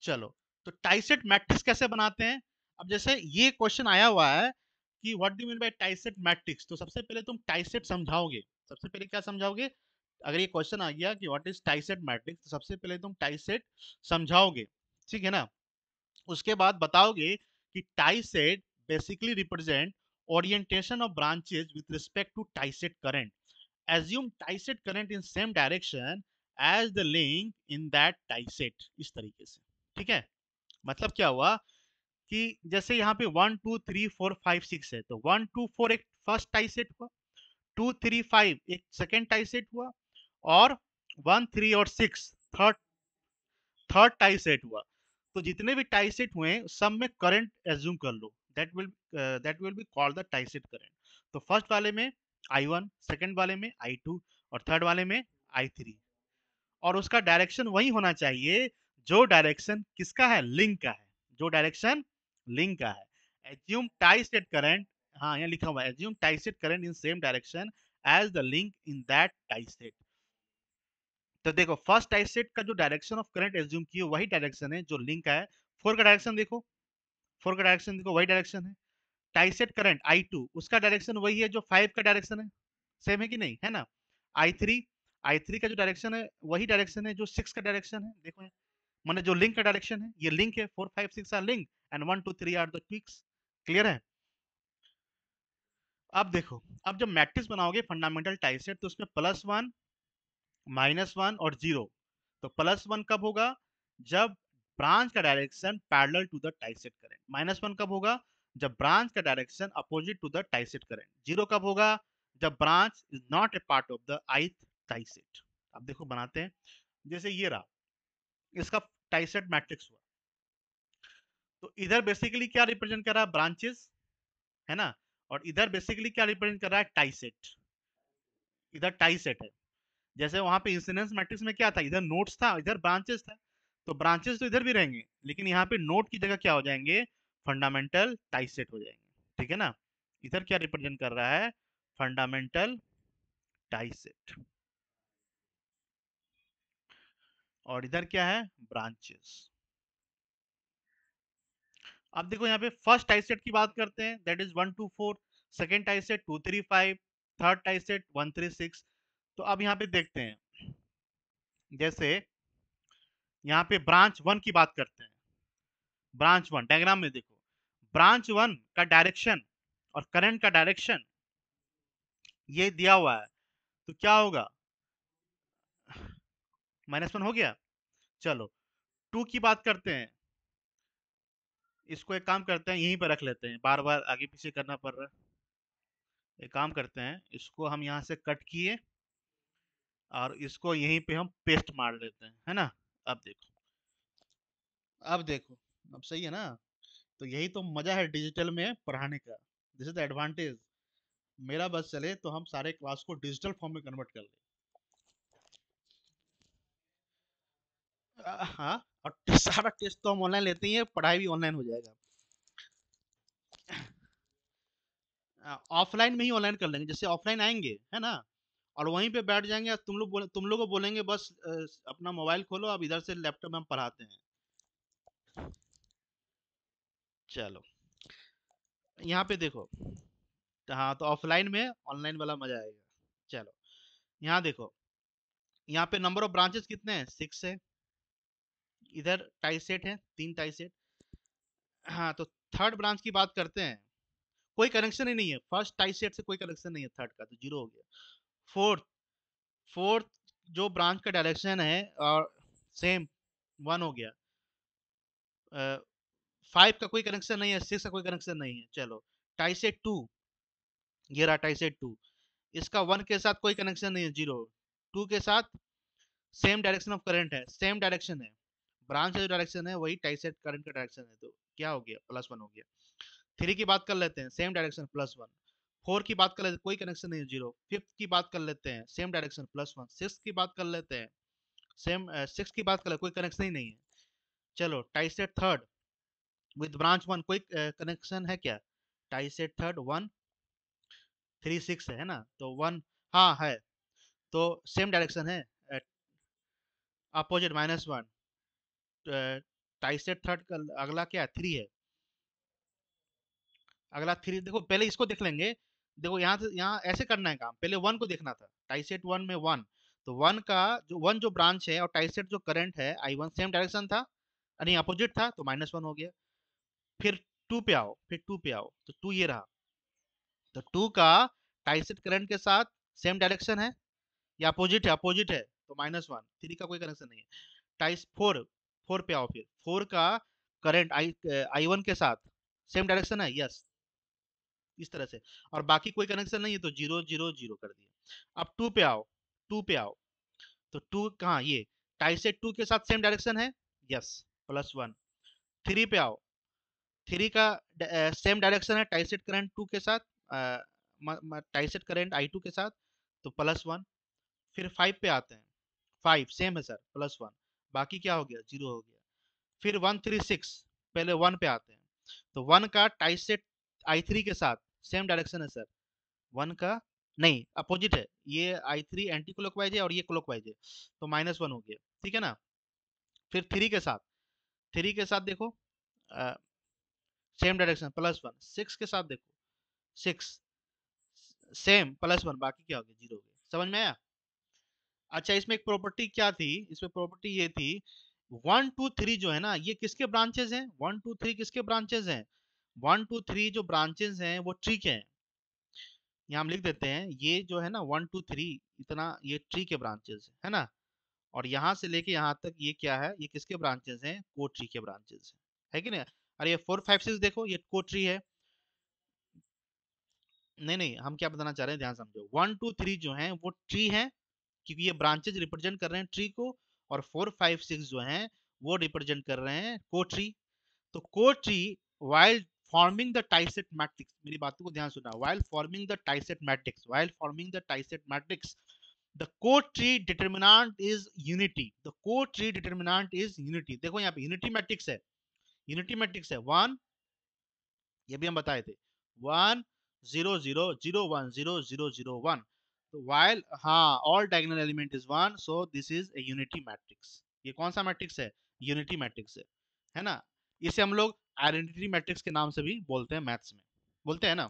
चलो, तो टाई सेट मैट्रिक्स कैसे बनाते हैं? अब जैसे ये क्वेश्चन आया हुआ है कि what do mean by tie set matrix, तो सबसे पहले तुम टाई सेट समझाओगे। सबसे पहले क्या समझाओगे? अगर ये क्वेश्चन आ गया कि what is tie set matrix, तो सबसे पहले तुम टाई सेट समझाओगे, ठीक है ना? उसके बाद बताओगे कि tie set basically represent orientation of branches with respect to tie set current. Assume tie set current in same direction as the link in that tie set, इस तरीके से। ठीक है? मतलब क्या हुआ कि जैसे यहाँ पे 1 2 3 4 5 6 है, तो 1 2 4 एक फर्स्ट टाई सेट हुआ, 2 3 5 एक सेकेंड टाई सेट हुआ, और 1 3 और 6 थर्ड थर्ड टाई सेट हुआ। तो जितने भी टाई सेट हुए सब में करंट एज्यूम कर लो, that will be called the tie set current. तो फर्स्ट वाले में I1, सेकंड वाले में I2, और थर्ड वाले में I3। और उसका डायरेक्शन वही होना चाहिए जो डायरेक्शन किसका है? लिंक का है, जो डायरेक्शन लिंक का है। एज्यूम टाई सेट करंट, हाँ यहाँ लिखा हुआ है assume tie set current in same direction as the link in that tie set. तो देखो फर्स्ट टाई सेट का जो डायरेक्शन ऑफ करंट एज्यूम किए वही डायरेक्शन है जो लिंक का है। 4 का डायरेक्शन देखो, 4 का डायरेक्शन देखो, वही डायरेक्शन है। टाई सेट करंट I2 उसका डायरेक्शन वही है जो 5 का डायरेक्शन है। सेम है कि नहीं? है ना? I3, I3 का जो डायरेक्शन है वही डायरेक्शन है जो 6 का डायरेक्शन है। देखो माने जो लिंक का डायरेक्शन है, ये लिंक है, 4 5 6 are link and 1 2 3 are the twigs. Clear है? अब देखो, अब जब मैट्रिक्स बनाओगे फंडामेंटल टाई सेट, तो उसमें +1 -1 और 0। तो +1 कब होगा? जब ब्रांच का direction parallel to the tie set current. -1 कब होगा? जब ब्रांच का direction opposite to the tie set current. 0 कब होगा? जब branch is not a part of the ith tie set. अब देखो बनाते हैं, जैसे ये रहा, इसका टाई सेट मैट्रिक्स हुआ। तो इधर बेसिकली क्या रिप्रेजेंट कर रहा है? ब्रांचेस, है ना? और इधर बेसिकली क्या रिप्रेजेंट कर रहा है? Tie set. इधर टाई सेट है। जैसे वहां पे इंसिडेंस मैट्रिक्स में क्या था? इधर नोड्स था, इधर ब्रांचेस था। तो ब्रांचेस तो इधर भी रहेंगे, लेकिन यहाँ पे नोड की जगह क्या हो जाएंगे? फंडामेंटल टाई सेट हो जाएंगे। ठीक है ना? इधर क्या रिप्रेजेंट कर रहा है? Fundamental tie set. और इधर क्या है? ब्रांचेस। अब देखो यहाँ पे फर्स्ट टाई सेट की बात करते हैं, that is 1 2 4। Second tie set 2 3 5। Third tie set 1 3 6। तो अब यहाँ पे देखते हैं, जैसे यहाँ पे ब्रांच 1 की बात करते हैं। ब्रांच 1 डायग्राम में देखो, ब्रांच 1 का डायरेक्शन और करंट का डायरेक्शन ये दिया हुआ है, तो क्या होगा, -1 हो गया। चलो 2 की बात करते हैं, इसको एक काम करते हैं यहीं पर रख लेते हैं, बार बार आगे पीछे करना पड़ रहा है। एक काम करते हैं, इसको हम यहाँ से कट किए और इसको यहीं पे हम पेस्ट मार लेते हैं, है ना। अब देखो, अब देखो, अब सही है ना। तो यही तो मजा है डिजिटल में पढ़ाने का, दिस इज द एडवांटेज। मेरा बस चले तो हम सारे क्लास को डिजिटल फॉर्म में कन्वर्ट कर लें। हाँ, और सारा टेस्ट तो हम ऑनलाइन लेते ही हैं, पढ़ाई भी ऑनलाइन हो जाएगा। ऑफलाइन में ही ऑनलाइन कर लेंगे, जैसे ऑफलाइन आएंगे, है ना, और वहीं पे बैठ जाएंगे, तुम लोग को बोलेंगे बस अपना मोबाइल खोलो, अब इधर से लैपटॉप में हम पढ़ाते हैं। चलो यहाँ पे देखो, हाँ तो ऑफलाइन में ऑनलाइन वाला मजा आएगा। चलो यहाँ देखो, यहाँ पे नंबर ऑफ ब्रांचेस कितने हैं, 6 है। इधर टाई सेट है, 3 टाई सेट। हाँ तो थर्ड ब्रांच की बात करते हैं, कोई कनेक्शन ही नहीं है, फर्स्ट टाई सेट से कोई कनेक्शन नहीं है, थर्ड का तो जीरो हो गया। फोर्थ, फोर्थ जो ब्रांच का डायरेक्शन है और सेम 1 हो गया। 5 का कोई कनेक्शन नहीं है, 6 का कोई कनेक्शन नहीं है। चलो टाई सेट 2, ये रहा टाई सेट 2, इसका 1 के साथ कोई कनेक्शन नहीं है, जीरो। 2 के साथ सेम डायरेक्शन ऑफ करंट है, सेम डायरेक्शन है, ब्रांच का जो डायरेक्शन है वही टाई सेट करंट का डायरेक्शन है, तो क्या हो गया, +1 हो गया। 3 की बात कर लेते हैं, सेम डायरेक्शन, +1। 4 की बात कर लेते हैं, कोई कनेक्शन नहीं है, जीरो। 5th की बात कर लेते हैं, सेम डायरेक्शन, +1। 6 की बात कर लेते हैं, सेम 6 की बात कर लेते हैं, कोई कनेक्शन ही नहीं है। चलो tie set third with branch 1, कोई कनेक्शन है क्या, टाई सेट थर्ड 1 3 6 है ना, तो 1, हाँ है, तो सेम डायरेक्शन है, अपोजिट -1। टाई सेट थर्ड का अगला क्या है, 3 है, अगला 3। देखो पहले इसको देख लेंगे, देखो यहाँ से यहाँ ऐसे करना है काम, पहले 1 को देखना था, टाई सेट 1 में 1, तो 1 का जो 1 जो ब्रांच है और टाई सेट जो करंट है I1 सेम डायरेक्शन था, नहीं अपोजिट था, तो -1 हो गया। फिर 2 पे आओ, फिर 2 पे आओ, तो 2 ये रहा, तो 2 का टाई सेट करंट के साथ सेम डायरेक्शन है या अपोजिट है, अपोजिट है, तो -1। 3 का कोई कनेक्शन नहीं है। टाइस 4, 4 पे आओ, फिर 4 का करंट I1 के साथ सेम डायरेक्शन है, यस, इस तरह से, और बाकी कोई कनेक्शन नहीं है, तो 0 0 0 कर दिया। अब 2 पे आओ, 2 पे आओ, तो 2 कहाँ, ये टाई से 2 के साथ सेम डायरेक्शन है, यस, +1। 3 पे आओ, 3 का सेम डायरेक्शन है टाई सेट करंट 2 के साथ, टाई सेट करंट I2 के साथ, तो +1। फिर 5 पे आते हैं, 5 सेम है सर, +1, बाकी क्या हो गया, 0 हो गया। फिर 1 3 6, पहले 1 पे आते हैं, तो 1 का टाई सेट I3 के साथ सेम डायरेक्शन है सर, 1 का नहीं अपोजिट है, ये I3 एंटी क्लॉकवाइज है और ये क्लॉकवाइज है, तो -1 हो गया, ठीक है ना। फिर 3 के साथ, 3 के साथ देखो सेम डायरेक्शन, +1। 6 के साथ देखो, 6 सेम, +1, बाकी क्या हो गया, 0 हो गया, समझ में आया। अच्छा इसमें एक प्रॉपर्टी क्या थी, इसमें प्रॉपर्टी ये थी, 1 2 3 जो है ना, ये किसके ब्रांचेस हैं, 1 2 3 किसके ब्रांचेस हैं, 1 2 3 जो ब्रांचेस हैं वो ट्री के हैं। यहाँ हम लिख देते हैं, ये जो है ना 1 2 3 इतना, ये ट्री के ब्रांचेस है ना, और यहाँ से लेके यहाँ तक ये क्या है, ये किसके ब्रांचेस हैं, को ट्री के ब्रांचेस है कि नहीं। अरे ये 4 5 6 देखो, ये को ट्री है, नहीं नहीं हम क्या बताना चाह रहे हैं, ध्यान समझो, 1 2 3 जो है वो ट्री है, क्योंकि ये ब्रांचेज रिप्रेजेंट कर रहे हैं ट्री को, और 4 5 6 जो हैं वो रिप्रेजेंट कर रहे हैं को ट्री। तो को tree while forming the Tysett matrix, मेरी बातों को ध्यान सुना, while forming the Tysett matrix, while forming the Tysett matrix, the co-tree determinant is unity, the co-tree determinant is unity। देखो यहाँ पे unity matrix है, unity matrix है 1, ये भी हम बताए थे, 1 0 0 0 1 0 0 0 1, तो while हाँ all diagonal element is 1, so this is a unity matrix। ये कौन सा मैट्रिक्स है, यूनिटी मैट्रिक्स है ना। इसे हम लोग आइडेंटिटी मैट्रिक्स के नाम से भी बोलते हैं, मैथ्स में बोलते हैं ना।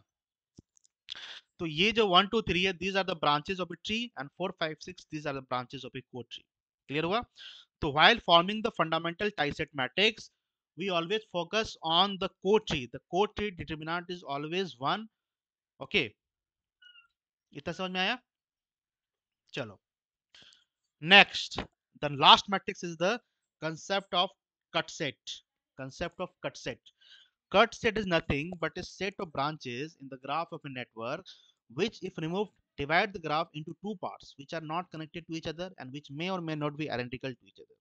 तो ये जो 1 2 3 है, these are the branches of a tree, and 4 5 6 these are the branches of a core tree. Clear हुआ? तो while forming the fundamental tie-set matrix, we always focus on the core tree. The core tree determinant is always 1. Okay, इतना समझ में आया? चलो next, the last matrix is the concept of cut set. Concept of cut set. Cut set is nothing but a set of branches in the graph of a network which, if removed, divide the graph into two parts which are not connected to each other and which may or may not be identical to each other.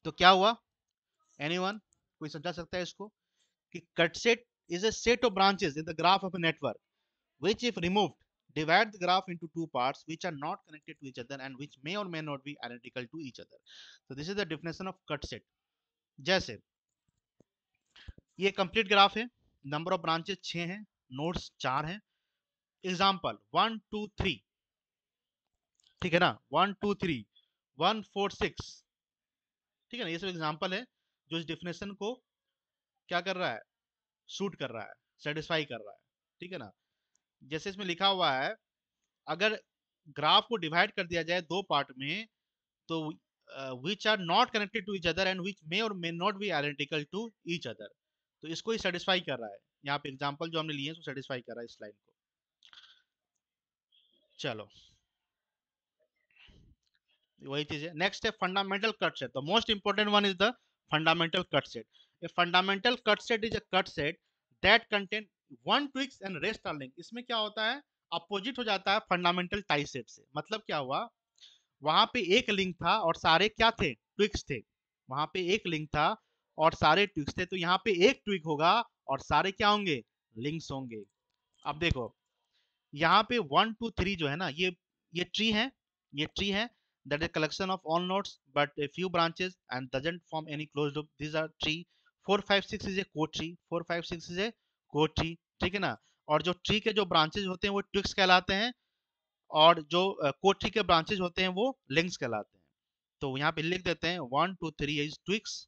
तो क्या हुआ? Anyone? कोई समझा सकता है इसको? कि cut set is a set of branches in the graph of a network which, if removed, divide the graph into two parts which are not connected to each other and which may or may not be identical to each other. So this is the definition of cut set. जैसे ये कंप्लीट ग्राफ है, नंबर ऑफ ब्रांचेस 6 हैं, नोड्स 4 हैं. एग्जांपल 1 2 3, ठीक है ना, 1 2 3 1 4 6, ठीक है ना. ये सब एग्जांपल है जो इस डेफिनेशन को क्या कर रहा है, सूट कर रहा है, सेटिस्फाई कर रहा है, ठीक है ना. जैसे इसमें लिखा हुआ है, अगर ग्राफ को डिवाइड कर दिया जाए दो पार्ट में, तो which are not connected to each other and which may or may not be identical to each other, तो इसको ही सेटिस्फाई कर रहा है. यहाँ पे एग्जांपल जो हमने लिए हैं, सेटिस्फाई कर रहा है इस लाइन को. चलो वही चीज है. नेक्स्ट है fundamental cut set. The most important one is the fundamental cut set. A fundamental cut set is a cut set that contain one twigs and rest are link. इसमें क्या होता है, अपोजिट हो जाता है फंडामेंटल टाई सेट से. मतलब क्या हुआ, वहां पे एक लिंक था और सारे क्या थे, ट्विक्स थे. वहां पे एक लिंक था और सारे ट्विक्स थे, तो यहाँ पे एक ट्विक होगा और सारे क्या होंगे, लिंक्स होंगे. अब देखो यहाँ पे 1 2 3 जो है ना, ये ट्री है, ये ट्री है, that is collection of all nodes but a few branches and doesn't form any closed loop. These are tree. 4 5 6 is a core tree. 4 5 6 is a core tree, ठीक है ना. और जो ट्री के जो ब्रांचेज होते हैं वो ट्विक्स कहलाते हैं, और जो कोर ट्री के ब्रांचेज होते हैं वो लिंक्स कहलाते हैं. तो यहाँ पे लिख देते हैं 1 2 3 is twigs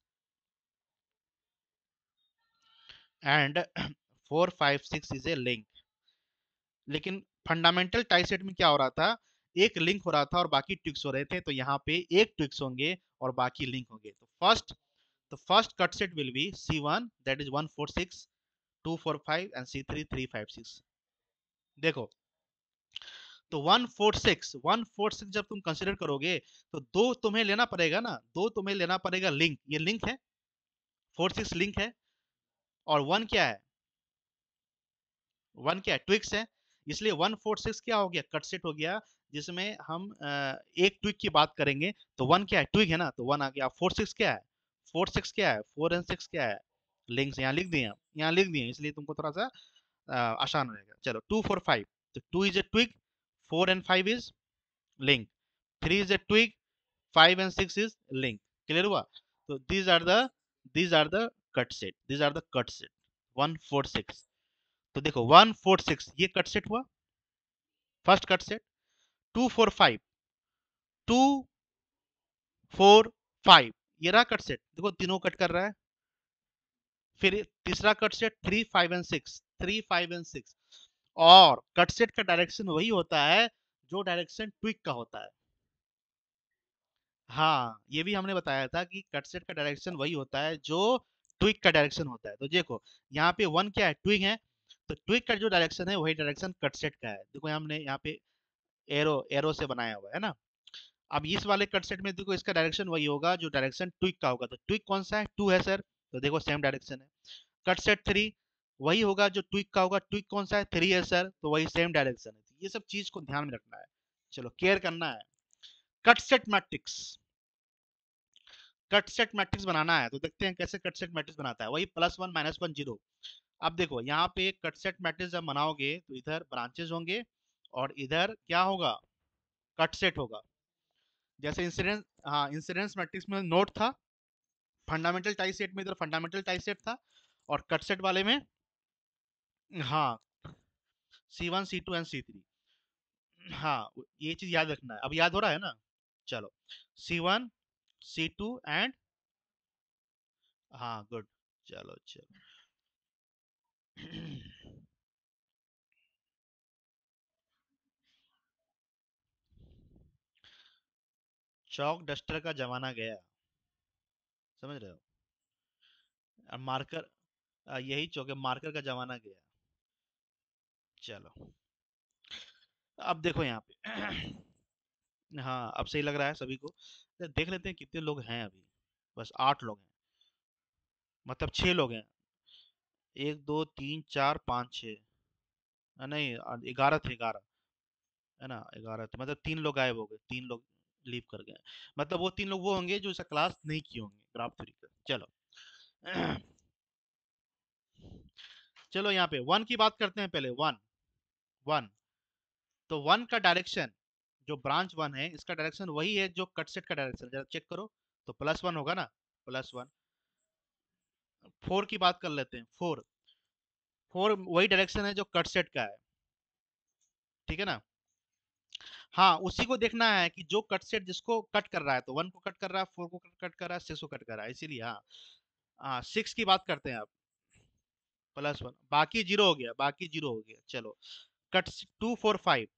and 4 5 6 is a link. लेकिन फंडामेंटल टाई सेट में क्या हो रहा था, एक लिंक हो रहा था और बाकी ट्विक्स हो रहे थे. तो यहाँ पे एक ट्विक्स होंगे और बाकी लिंक होंगे. तो first cut set will be C1, that is 1 4 6 2 4 5 and C3 3 5 6. देखो तो 1 4 6 जब तुम कंसिडर करोगे तो दो तुम्हें लेना पड़ेगा ना, दो तुम्हें लेना पड़ेगा लिंक. ये लिंक है, 4 6 लिंक है, और वन क्या है, वन क्या है, ट्विक्स है. इसलिए 1 4 6 क्या हो गया, कट सेट हो गया, जिसमें हम एक ट्विक की बात करेंगे. तो वन क्या है, ट्विक है ना, तो वन आ गया. 4 6 क्या है, 4 6 क्या है, 4 एंड 6 क्या है, लिंक्स. यहाँ लिख दिए, यहाँ लिख दिए, इसलिए तुमको थोड़ा सा आसान रहेगा. चलो 2 4 5, तो 2 is a tweak, 4 and 5 is link, 3 is a tweak, 5 and 6 is link. Clear हुआ? तो these are the cut set, these are the cut set 1 4 6. तो देखो 1 4 6 ये कट सेट हुआ, फर्स्ट कट सेट. 2 4 5, 2 4 5 ये रहा कट सेट. देखो तीनों कट कर रहा है. फिर तीसरा कट सेट 3 5 एंड 6, 3 5 एंड 6. और कट सेट का डायरेक्शन वही होता है जो डायरेक्शन ट्विक का होता है. हाँ, ये भी हमने बताया था कि कट सेट का डायरेक्शन वही होता है जो ट्विक का डायरेक्शन होता है. तो देखो यहाँ पे वन क्या है, ट्विक है, तो ट्विक का जो डायरेक्शन है वही डायरेक्शन कट सेट का है. देखो हमने यहाँ पे एरो एरो से बनाया हुआ है ना. अब इस वाले कट सेट में देखो इसका डायरेक्शन वही होगा जो डायरेक्शन ट्विक का होगा. तो ट्विक कौन सा है, 2 है सर, तो देखो सेम डायरेक्शन है. कट सेट 3 वही होगा जो ट्विक का होगा. ट्विक कौन सा है, 3 है सर, तो वही सेम डायरेक्शन है. तो ये सब चीज को ध्यान में रखना है, चलो केयर करना है. Cut set matrix, cut set matrix बनाना है. तो देखते हैं कैसे कट सेट मैट्रिक्स बनाता है. वही +1 -1 0. अब देखो यहाँ पे कट सेट मैट्रिक्स जब बनाओगे तो इधर ब्रांचेस होंगे और इधर क्या होगा, कट सेट होगा. जैसे इंसिडेंस, हाँ इंसिडेंस मैट्रिक्स में नोड था, फंडामेंटल टाई सेट में इधर फंडामेंटल टाई सेट था, और कट सेट वाले में हाँ C1 C2 एंड C3. हाँ ये चीज याद रखना है. अब याद हो रहा है ना. चलो C1 C2 एंड, हाँ गुड, चलो चलो. चौक डस्टर का जमाना गया, समझ रहे हो? मार्कर, यही चौक है, मार्कर का जमाना गया। चलो अब देखो यहाँ पे। हाँ अब सही लग रहा है सभी को। तो देख लेते हैं कितने लोग हैं अभी। बस 8 लोग हैं, मतलब 6 लोग हैं। 1 2 3 4 5 6, नहीं 11 थे, 11 है ना, 11 थे, मतलब 3 लोग गायब हो गए, 3 लोग लीव कर गए। मतलब वो 3 लोग वो होंगे जो इस क्लास नहीं किए होंगे ग्राफ थ्योरी का। चलो। चलो यहाँ पे वन की बात करते हैं पहले। वन, वन, तो वन का डायरेक्शन, जो ब्रांच वन है इसका डायरेक्शन वही है जो कट सेट का डायरेक्शन, जरा चेक करो। तो +1 होगा ना, +1। 4 की बात कर लेते हैं। 4, 4 वही डायरेक्शन है जो कट सेट का है, ठीक है ना। हाँ उसी को देखना है कि जो कट सेट जिसको कट कर रहा है, तो 1 को कट कर रहा है, 4 को कट कर रहा है, 6 को कट कर रहा है, इसीलिए। हाँ, हाँ 6 की बात करते हैं आप। +1, बाकी जीरो हो गया, बाकी जीरो हो गया। चलो, कट 2 4 5,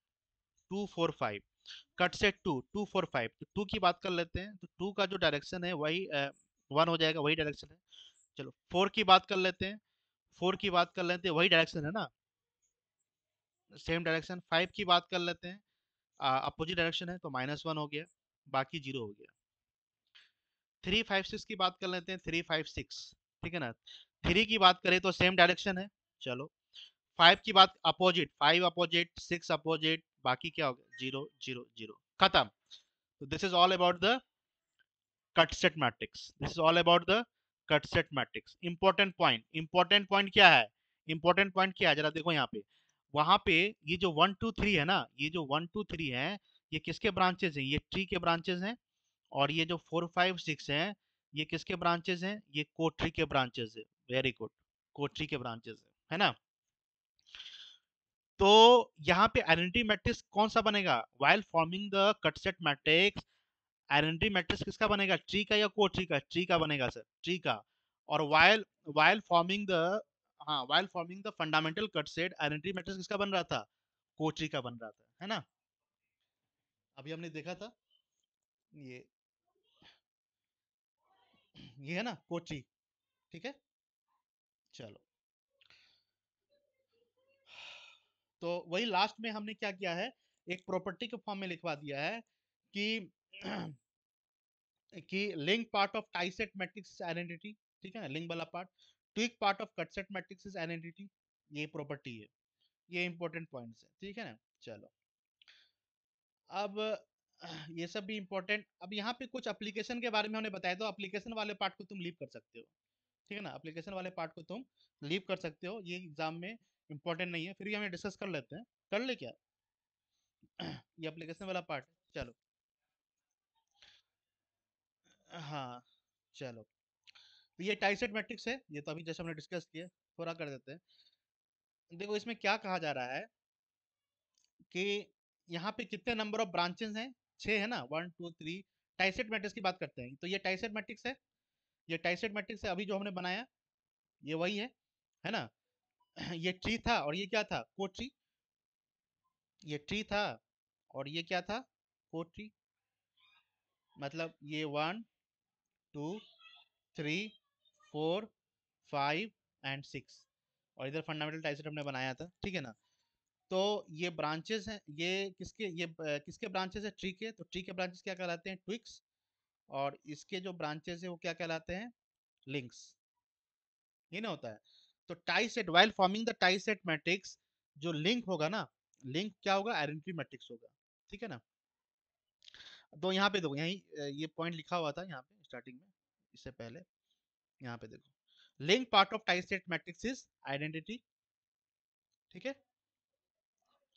2 4 5, कट से 2 2 4 5, तो 2 की बात कर लेते हैं। तो 2 का जो डायरेक्शन है वही 1 हो जाएगा, वही डायरेक्शन है। चलो 4 की बात कर लेते हैं। 4 की बात कर लेते हैं, वही डायरेक्शन है ना, सेम डायरेक्शन। 5 की बात कर लेते हैं, अपोजिट डायरेक्शन है, तो -1 हो गया, बाकी जीरो हो गया। 3 5 6 की बात कर लेते हैं। 3 5 6, ठीक है ना। 3 की बात करें तो सेम डायरेक्शन है। चलो 5 की बात, अपोजिट, 5 अपोजिट, 6 अपोजिट, बाकी क्या हो गया, 0 0 0, खत्म। तो this is all about the cut set matrix. This is all about the cut set matrix. Important point, important point क्या है, इंपॉर्टेंट पॉइंट क्या है, जरा देखो यहाँ पे। वहां पे ये जो 1 2 3 है ना, ये जो 1 2 3 है, ये किसके ब्रांचेस हैं, ये ट्री के ब्रांचेस हैं। और ये जो 4 5 6 हैं, ये किसके ब्रांचेस हैं, ये कोड ट्री के ब्रांचेस है। वेरी गुड, कोड ट्री के ब्रांचेस है ना। तो यहाँ पे आइडेंटिटी मैट्रिक्स कौन सा बनेगा, while forming the cut set matrix. Identity matrix किसका बनेगा, ट्री का या को ट्री का, ट्री का बनेगा सर, ट्री का। और वाइल वाइल फॉर्मिंग द, हाँ while forming the fundamental cut set, identity matrix किसका बन रहा था, को ट्री का बन रहा था, है ना। अभी हमने देखा था ये ये है ना को ट्री, ठीक है। चलो, तो वही लास्ट में हमने क्या किया है, एक प्रॉपर्टी के फॉर्म में लिखवा दिया है कि कि link part of tieset matrix identity, ठीक है ना, लिंक वाला part. Twig part of cutset matrix is identity, ये प्रॉपर्टी है। ये इंपॉर्टेंट पॉइंट्स है, ठीक है ना। चलो, अब ये सब भी इंपॉर्टेंट। अब यहाँ पे कुछ एप्लीकेशन के बारे में हमने बताया, तो एप्लीकेशन वाले पार्ट को तुम लीव कर सकते हो, ठीक है ना। एप्लीकेशन वाले पार्ट को तुम लीव कर सकते हो, ये एग्जाम में इंपॉर्टेंट नहीं है, फिर भी हमें डिस्कस कर लेते हैं। कर ले क्या, ये एप्लीकेशन वाला पार्ट। चलो, हाँ चलो, तो ये टाइसेट मैट्रिक्स है, ये तो अभी जैसे हमने डिस्कस किया, थोड़ा कर देते हैं। देखो इसमें क्या कहा जा रहा है कि यहाँ पे कितने नंबर ऑफ ब्रांचेस हैं, 6 है ना, 1 2 3। टाइसेट मैट्रिक्स की बात करते हैं, तो ये टाइसेट मैट्रिक्स है, ये टाइसेट मैट्रिक्स है, अभी जो हमने बनाया ये वही है ना। ये ट्री था और ये क्या था, को ट्री। ये ट्री था और ये क्या था, को ट्री। मतलब ये 1 2 3 4 5 एंड 6, और इधर फंडामेंटल टाइसेट हमने बनाया था, ठीक है ना। तो ये ब्रांचेस हैं, ये किसके, ये किसके ब्रांचेस है, ट्री के। तो ट्री के ब्रांचेस क्या कहलाते हैं, ट्विक्स। और इसके जो ब्रांचेस है वो क्या कहलाते हैं, लिंक्स। ये ना होता है। तो tie set, while forming the tie set matrix, जो लिंक होगा ना, लिंक क्या होगा, आइडेंटिटी मैट्रिक्स होगा, ठीक है ना। तो यहाँ पे देखो, यही ये पॉइंट लिखा हुआ था यहाँ पे स्टार्टिंग में, इससे पहले यहाँ पे देखो, link part of tie set matrix is identity, ठीक है।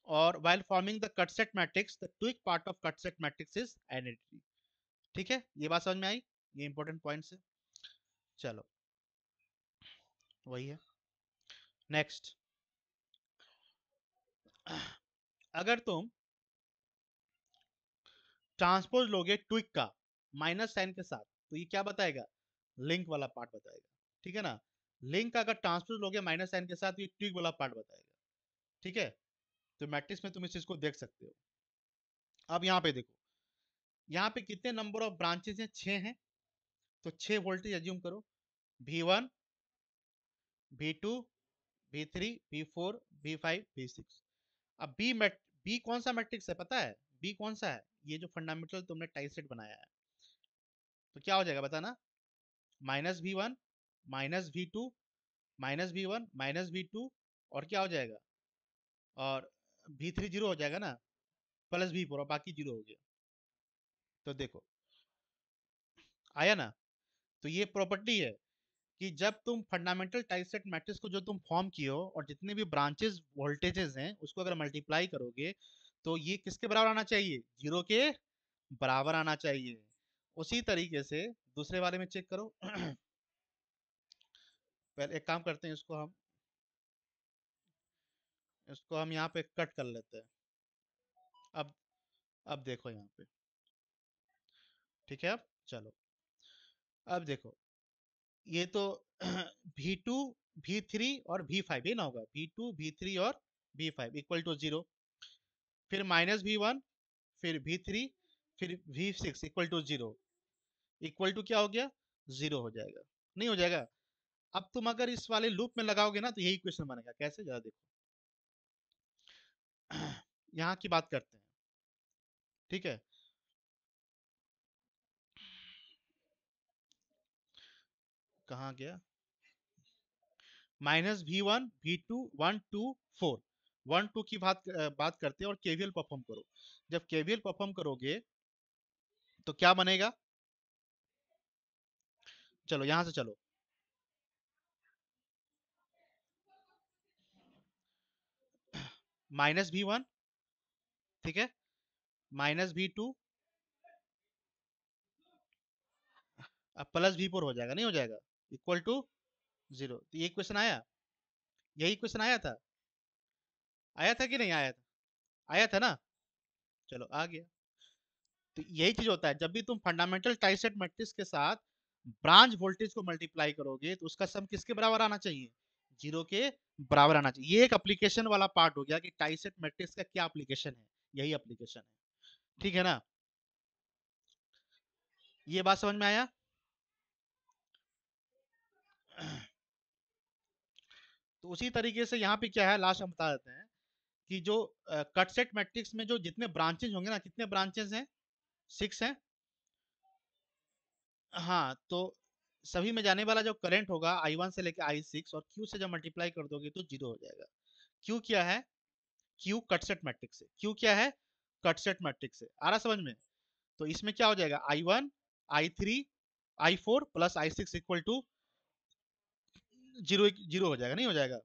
और while forming the cut set matrix the tweak part of cut set matrix is identity, ठीक है। ये बात समझ में आई, ये इंपॉर्टेंट पॉइंट्स है। चलो, वही है। नेक्स्ट, अगर तुम ट्रांसपोज लोगे ट्विक का -साइन के साथ, तो ये क्या बताएगा, लिंक वाला पार्ट बताएगा, ठीक है ना। लिंक का अगर ट्रांसपोज लोगे -साइन के साथ, तो ये ट्विक वाला पार्ट बताएगा, ठीक है। तो मैट्रिक्स में तुम इस चीज को देख सकते हो। अब यहाँ पे देखो, यहाँ पे कितने नंबर ऑफ ब्रांचेस हैं? 6 हैं, तो 6 वोल्टेज एज्यूम करो, V1, V2, V3, V4, V5, V6। अब बी कौन सा मैट्रिक्स है पता है? बी कौन सा है? ये जो फंडामेंटल तुमने टाई सेट बनाया है, तो क्या हो जाएगा बताना? -V1, -V2, -V1, -V2, और क्या हो जाएगा? और V3 जीरो हो जाएगा ना, प्लस V4, और बाकी जीरो हो गया। तो देखो आया ना? तो ये प्रॉपर्टी है कि जब तुम फंडामेंटल टाइसेट मैट्रिक्स को जो तुम फॉर्म किए हो और जितने भी ब्रांचेस वोल्टेजेस हैं उसको अगर मल्टीप्लाई करोगे तो ये किसके बराबर आना चाहिए? जीरो के बराबर आना चाहिए। उसी तरीके से दूसरे वाले में चेक करो। पहले एक काम करते हैं, इसको हम यहाँ पे कट कर लेते हैं। अब अब देखो यहाँ पे, ठीक है? अब चलो, अब देखो, ये तो V2, V3 और V5 ये ना होगा, V2, V3 और V5 इक्वल टू जीरो, फिर -V1, फिर V3, फिर V6 equal to zero, equal to क्या हो गया? जीरो हो जाएगा। नहीं हो जाएगा? अब तुम अगर इस वाले लूप में लगाओगे ना तो यही क्वेश्चन बनेगा। कैसे? जरा देखो। यहाँ की बात करते हैं, ठीक है? कहाँ गया? -V1, V2, 1 2 4, 1 2 की बात करते हैं और केवीएल परफॉर्म करो। जब केवीएल परफॉर्म करोगे तो क्या बनेगा? चलो यहां से चलो, -V1, ठीक है, -V2, अब +V4 हो जाएगा, नहीं हो जाएगा? Equal to zero. तो ये क्वेश्चन आया, यही क्वेश्चन आया था, आया था कि नहीं आया था? आया था ना? चलो आ गया। तो यही चीज होता है, जब भी तुम फंडामेंटल टाइसेट मैट्रिक्स के साथ ब्रांच वोल्टेज को मल्टीप्लाई करोगे तो उसका सम किसके बराबर आना चाहिए? जीरो के बराबर आना चाहिए। ये एक एप्लीकेशन वाला पार्ट हो गया कि टाइसेट मैट्रिक्स का क्या एप्लीकेशन है, यही एप्लीकेशन है, ठीक है ना? ये बात समझ में आया? तो उसी तरीके से यहाँ पे क्या है, लास्ट हम बता देते हैं कि जो कट सेट मैट्रिक्स में जो जितने ब्रांचेज होंगे ना, कितने ब्रांचेज हैं? 6 हैं। हाँ, तो सभी में जाने वाला जो करंट होगा I1 से लेके I6, और Q से जब मल्टीप्लाई कर दोगे तो जीरो हो जाएगा। Q क्या है? Q कट सेट मैट्रिक्स है। Q क्या है? कट सेट मैट्रिक्स है। आ रहा समझ में? तो इसमें क्या हो जाएगा? I1, I3, I4 plus I6 equal to zero, zero हो जाएगा, नहीं हो जाएगा?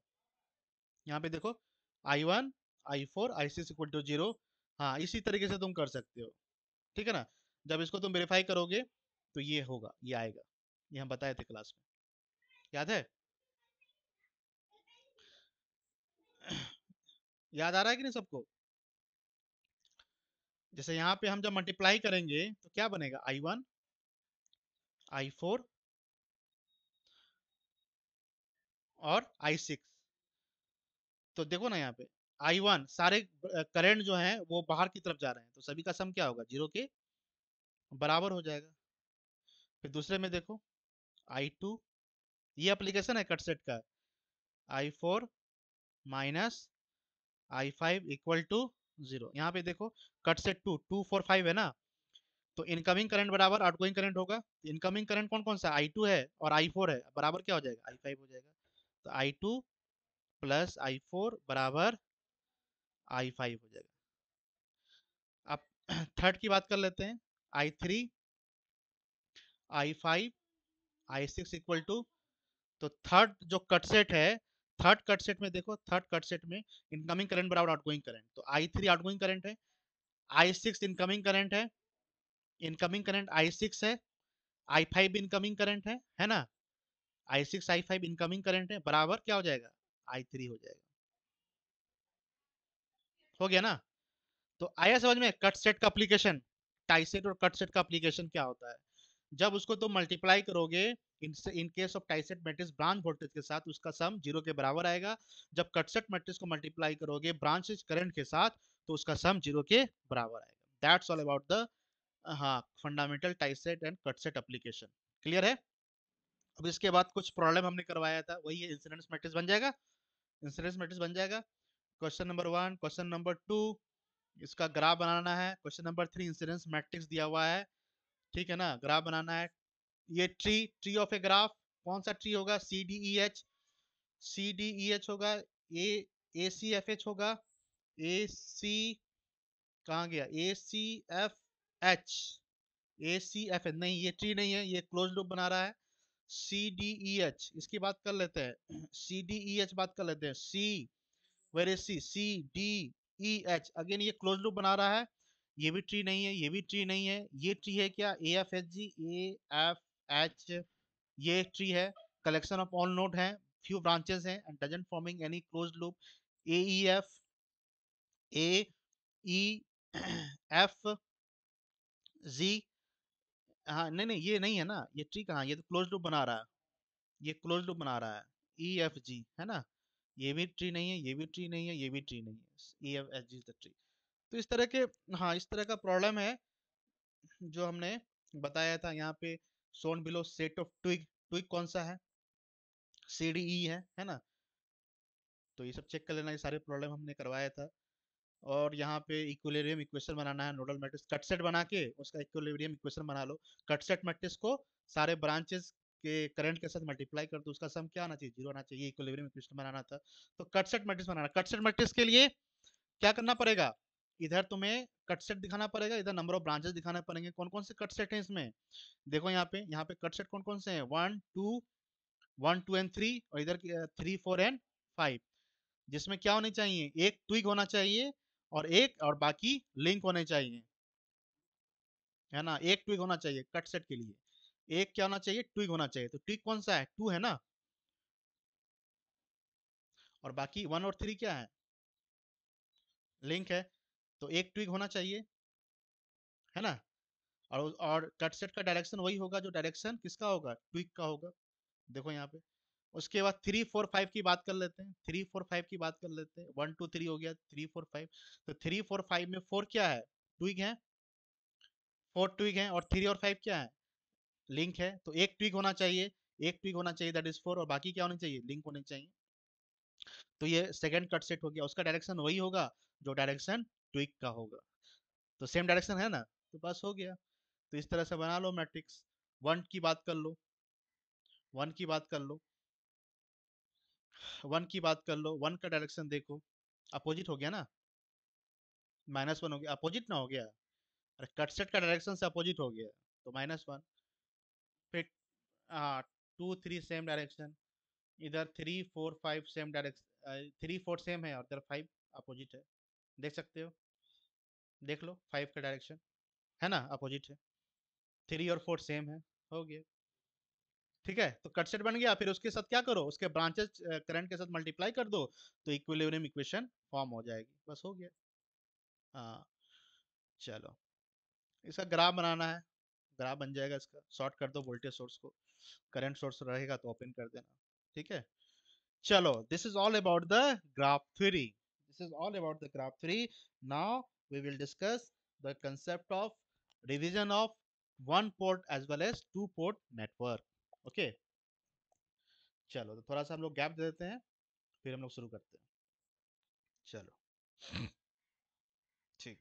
यहाँ पे देखो, I1, I4, I6 equal to zero. हाँ, इसी तरीके से तुम कर सकते हो, ठीक है ना? जब इसको तुम वेरीफाई करोगे तो ये होगा, ये आएगा। ये हम बताए थे क्लास में, याद है? याद आ रहा है कि नहीं सबको? जैसे यहाँ पे हम जब मल्टीप्लाई करेंगे तो क्या बनेगा? I1, I4 और I6। तो देखो ना यहाँ पे, I1 सारे करंट जो है वो बाहर की तरफ जा रहे हैं, तो सभी का सम क्या होगा? जीरो के बराबर हो जाएगा। फिर दूसरे में देखो, I2, ये एप्लीकेशन है कट सेट का, I4 minus I5 equal to zero. यहाँ पे देखो, कट सेट 2 2 4 5 है ना, तो इनकमिंग करंट बराबर आउटगोइंग करंट होगा। इनकमिंग करंट कौन कौन सा? I2 है और I4 है, बराबर क्या हो जाएगा? I5 हो जाएगा। तो I2 प्लस I4 बराबर I5 हो जाएगा। अब थर्ड की बात कर लेते हैं, I3, I5, I6 equal to, तो थर्ड जो कट सेट है, थर्ड कट सेट में देखो, थर्ड कट सेट में इनकमिंग करंट बराबर आउटगोइंग करंट, तो I3 आउटगोइंग करंट है, I6 इनकमिंग करंट है, इनकमिंग करंट I6 है, I5 इनकमिंग करंट है ना? I6 I5 इनकमिंग करंट है, बराबर क्या हो जाएगा? I3 हो जाएगा। हो गया ना? तो आया समझ में कट सेट का एप्लीकेशन? टाइसेट और कट सेट का एप्लीकेशन क्या होता है? जब उसको तुम मल्टीप्लाई करोगे in case of tieset matrix branch voltage के साथ, उसका सम जीरो के बराबर आएगा। जब कट सेट मैट्रिक्स को मल्टीप्लाई करोगे ब्रांच करंट के साथ, तो उसका सम जीरो के बराबर आएगा। दैट्स ऑल अबाउट द हाँ, fundamental tieset and cutset application. Clear है? अब इसके बाद कुछ प्रॉब्लम हमने करवाया था, वही है इंसिडेंस मैट्रिक्स बन जाएगा। इंसिडेंस मैट्रिक्स बन जाएगा। क्वेश्चन नंबर 1, क्वेश्चन नंबर 2, इसका ग्राफ बनाना है। क्वेश्चन नंबर 3 इंसिडेंस मैट्रिक्स दिया हुआ है, ठीक है ना, ग्राफ बनाना है। ये ट्री ऑफ ए ग्राफ, कौन सा ट्री होगा? C D E H, C D E H होगा, ए सी एफ एच होगा, ए सी, कहाँ गया, ए सी एफ एच, ए सी एफ एच नहीं, ये ट्री नहीं है, ये क्लोज लूप बना रहा है। सी डी ई एच, इसकी बात कर लेते हैं, सी डी ई एच बात कर लेते हैं। C, where is C, C D E H, again ये क्लोज लूप बना रहा है। ये भी ट्री नहीं है, ये भी ट्री नहीं है, ये ट्री है क्या? A F H G, A F H, ये ट्री है। कलेक्शन ऑफ ऑल नोड है, फ्यू ब्रांचेस हैं and doesn't forming any closed loop. A E F, A E F G, हाँ नहीं नहीं, ये नहीं है ना, ये ट्री कहाँ, ये तो क्लोज लूप बना रहा है, ये क्लोज लूप बना रहा है। ई एफ जी है ना, ये भी ट्री नहीं है, ये भी ट्री नहीं है, ये भी ट्री नहीं है, E F H G is the tree. तो इस तरह के, हाँ इस तरह का प्रॉब्लम है जो हमने बताया था यहाँ पे। Shown below set of twig, twig कौन सा है? सी डी ई है ना। तो ये सब चेक कर लेना, ये सारे प्रॉब्लम हमने करवाया था। और यहाँ पे इक्विलिब्रियम इक्वेशन बनाना है, नोडल मैट्रिक्स कट सेट बना के उसका इक्विलिब्रियम इक्वेशन बना लो। कट सेट मैट्रिक्स को सारे ब्रांचेस के करंट के साथ मल्टीप्लाई कर दो, उसका सम क्या आना चाहिए? जीरो आना चाहिए। इक्विलिब्रियम इक्वेशन बनाना था, तो कट सेट मैट्रिक्स बनाना। कट सेट मैट्रिक्स के लिए क्या करना पड़ेगा? इधर तुम्हें कट सेट दिखाना पड़ेगा, इधर नंबर ऑफ ब्रांचेस दिखाने पड़ेंगे। कौन कौन से कट सेट है इसमें? देखो यहाँ पे कट सेट कौन कौन से हैं? 1 2 एंड 3, और इधर 3 4 एंड 5, जिसमें क्या होने चाहिए? एक ट्विग होना चाहिए और एक और बाकी लिंक होने चाहिए, है ना। एक ट्विग होना चाहिए कट सेट के लिए, एक क्या होना चाहिए? ट्विग होना चाहिए। तो ट्विग कौन सा है? 2 है ना, और बाकी 1 और 3 क्या है? लिंक है। तो एक ट्विग होना चाहिए, है ना। और कट सेट का डायरेक्शन वही होगा जो डायरेक्शन किसका होगा? ट्विग का होगा। देखो यहाँ पे। उसके बाद 3 4 5 की बात कर लेते हैं, 3 4 5 की बात कर लेते हैं। 1 2 3 हो गया, 3 4 5। तो 3 4 5 में 4 क्या है? ट्विग है। 4 ट्विग है, और 3 और 5 क्या है? लिंक है। तो एक ट्विग होना चाहिए, एक ट्विग होना चाहिए, दैट इज 4, और बाकी क्या होने चाहिए? लिंक होने चाहिए। तो ये सेकंड कट सेट हो गया, उसका डायरेक्शन वही होगा जो डायरेक्शन ट्विग का होगा। तो सेम डायरेक्शन है ना, तो बस हो गया। तो इस तरह से बना लो मैट्रिक्स। वन की बात कर लो, वन की बात कर लो, वन की बात कर लो। वन का डायरेक्शन देखो, अपोजिट हो गया ना, -1 हो गया, अपोजिट ना हो गया। अरे कट सेट का डायरेक्शन से अपोजिट हो गया, तो -1। फिर हाँ, 2 3 सेम डायरेक्शन, इधर 3 4 5 सेम डायरेक्शन, 3 4 सेम है और इधर 5 अपोजिट है। देख सकते हो, देख लो 5 का डायरेक्शन, है ना, अपोजिट है। 3 और 4 सेम है, हो गया। ठीक है, तो कट सेट बन गया। फिर उसके साथ क्या करो? उसके ब्रांचेस करंट के साथ मल्टीप्लाई कर दो, तो इक्विलिब्रियम इक्वेशन फॉर्म हो जाएगी, बस हो गया। हाँ, चलो, इसका ग्राफ बनाना है। ग्राफ बन जाएगा इसका, शॉर्ट कर दो वोल्टेज सोर्स को, करंट सोर्स रहेगा तो ओपन कर देना। ठीक है, चलो, this is all about the graph theory, this is all about the graph theory. Now we will discuss the concept of division of one port as well as two port network. Okay, चलो, तो थोड़ा सा हम लोग गैप दे देते हैं, फिर हम लोग शुरू करते हैं। चलो, ठीक।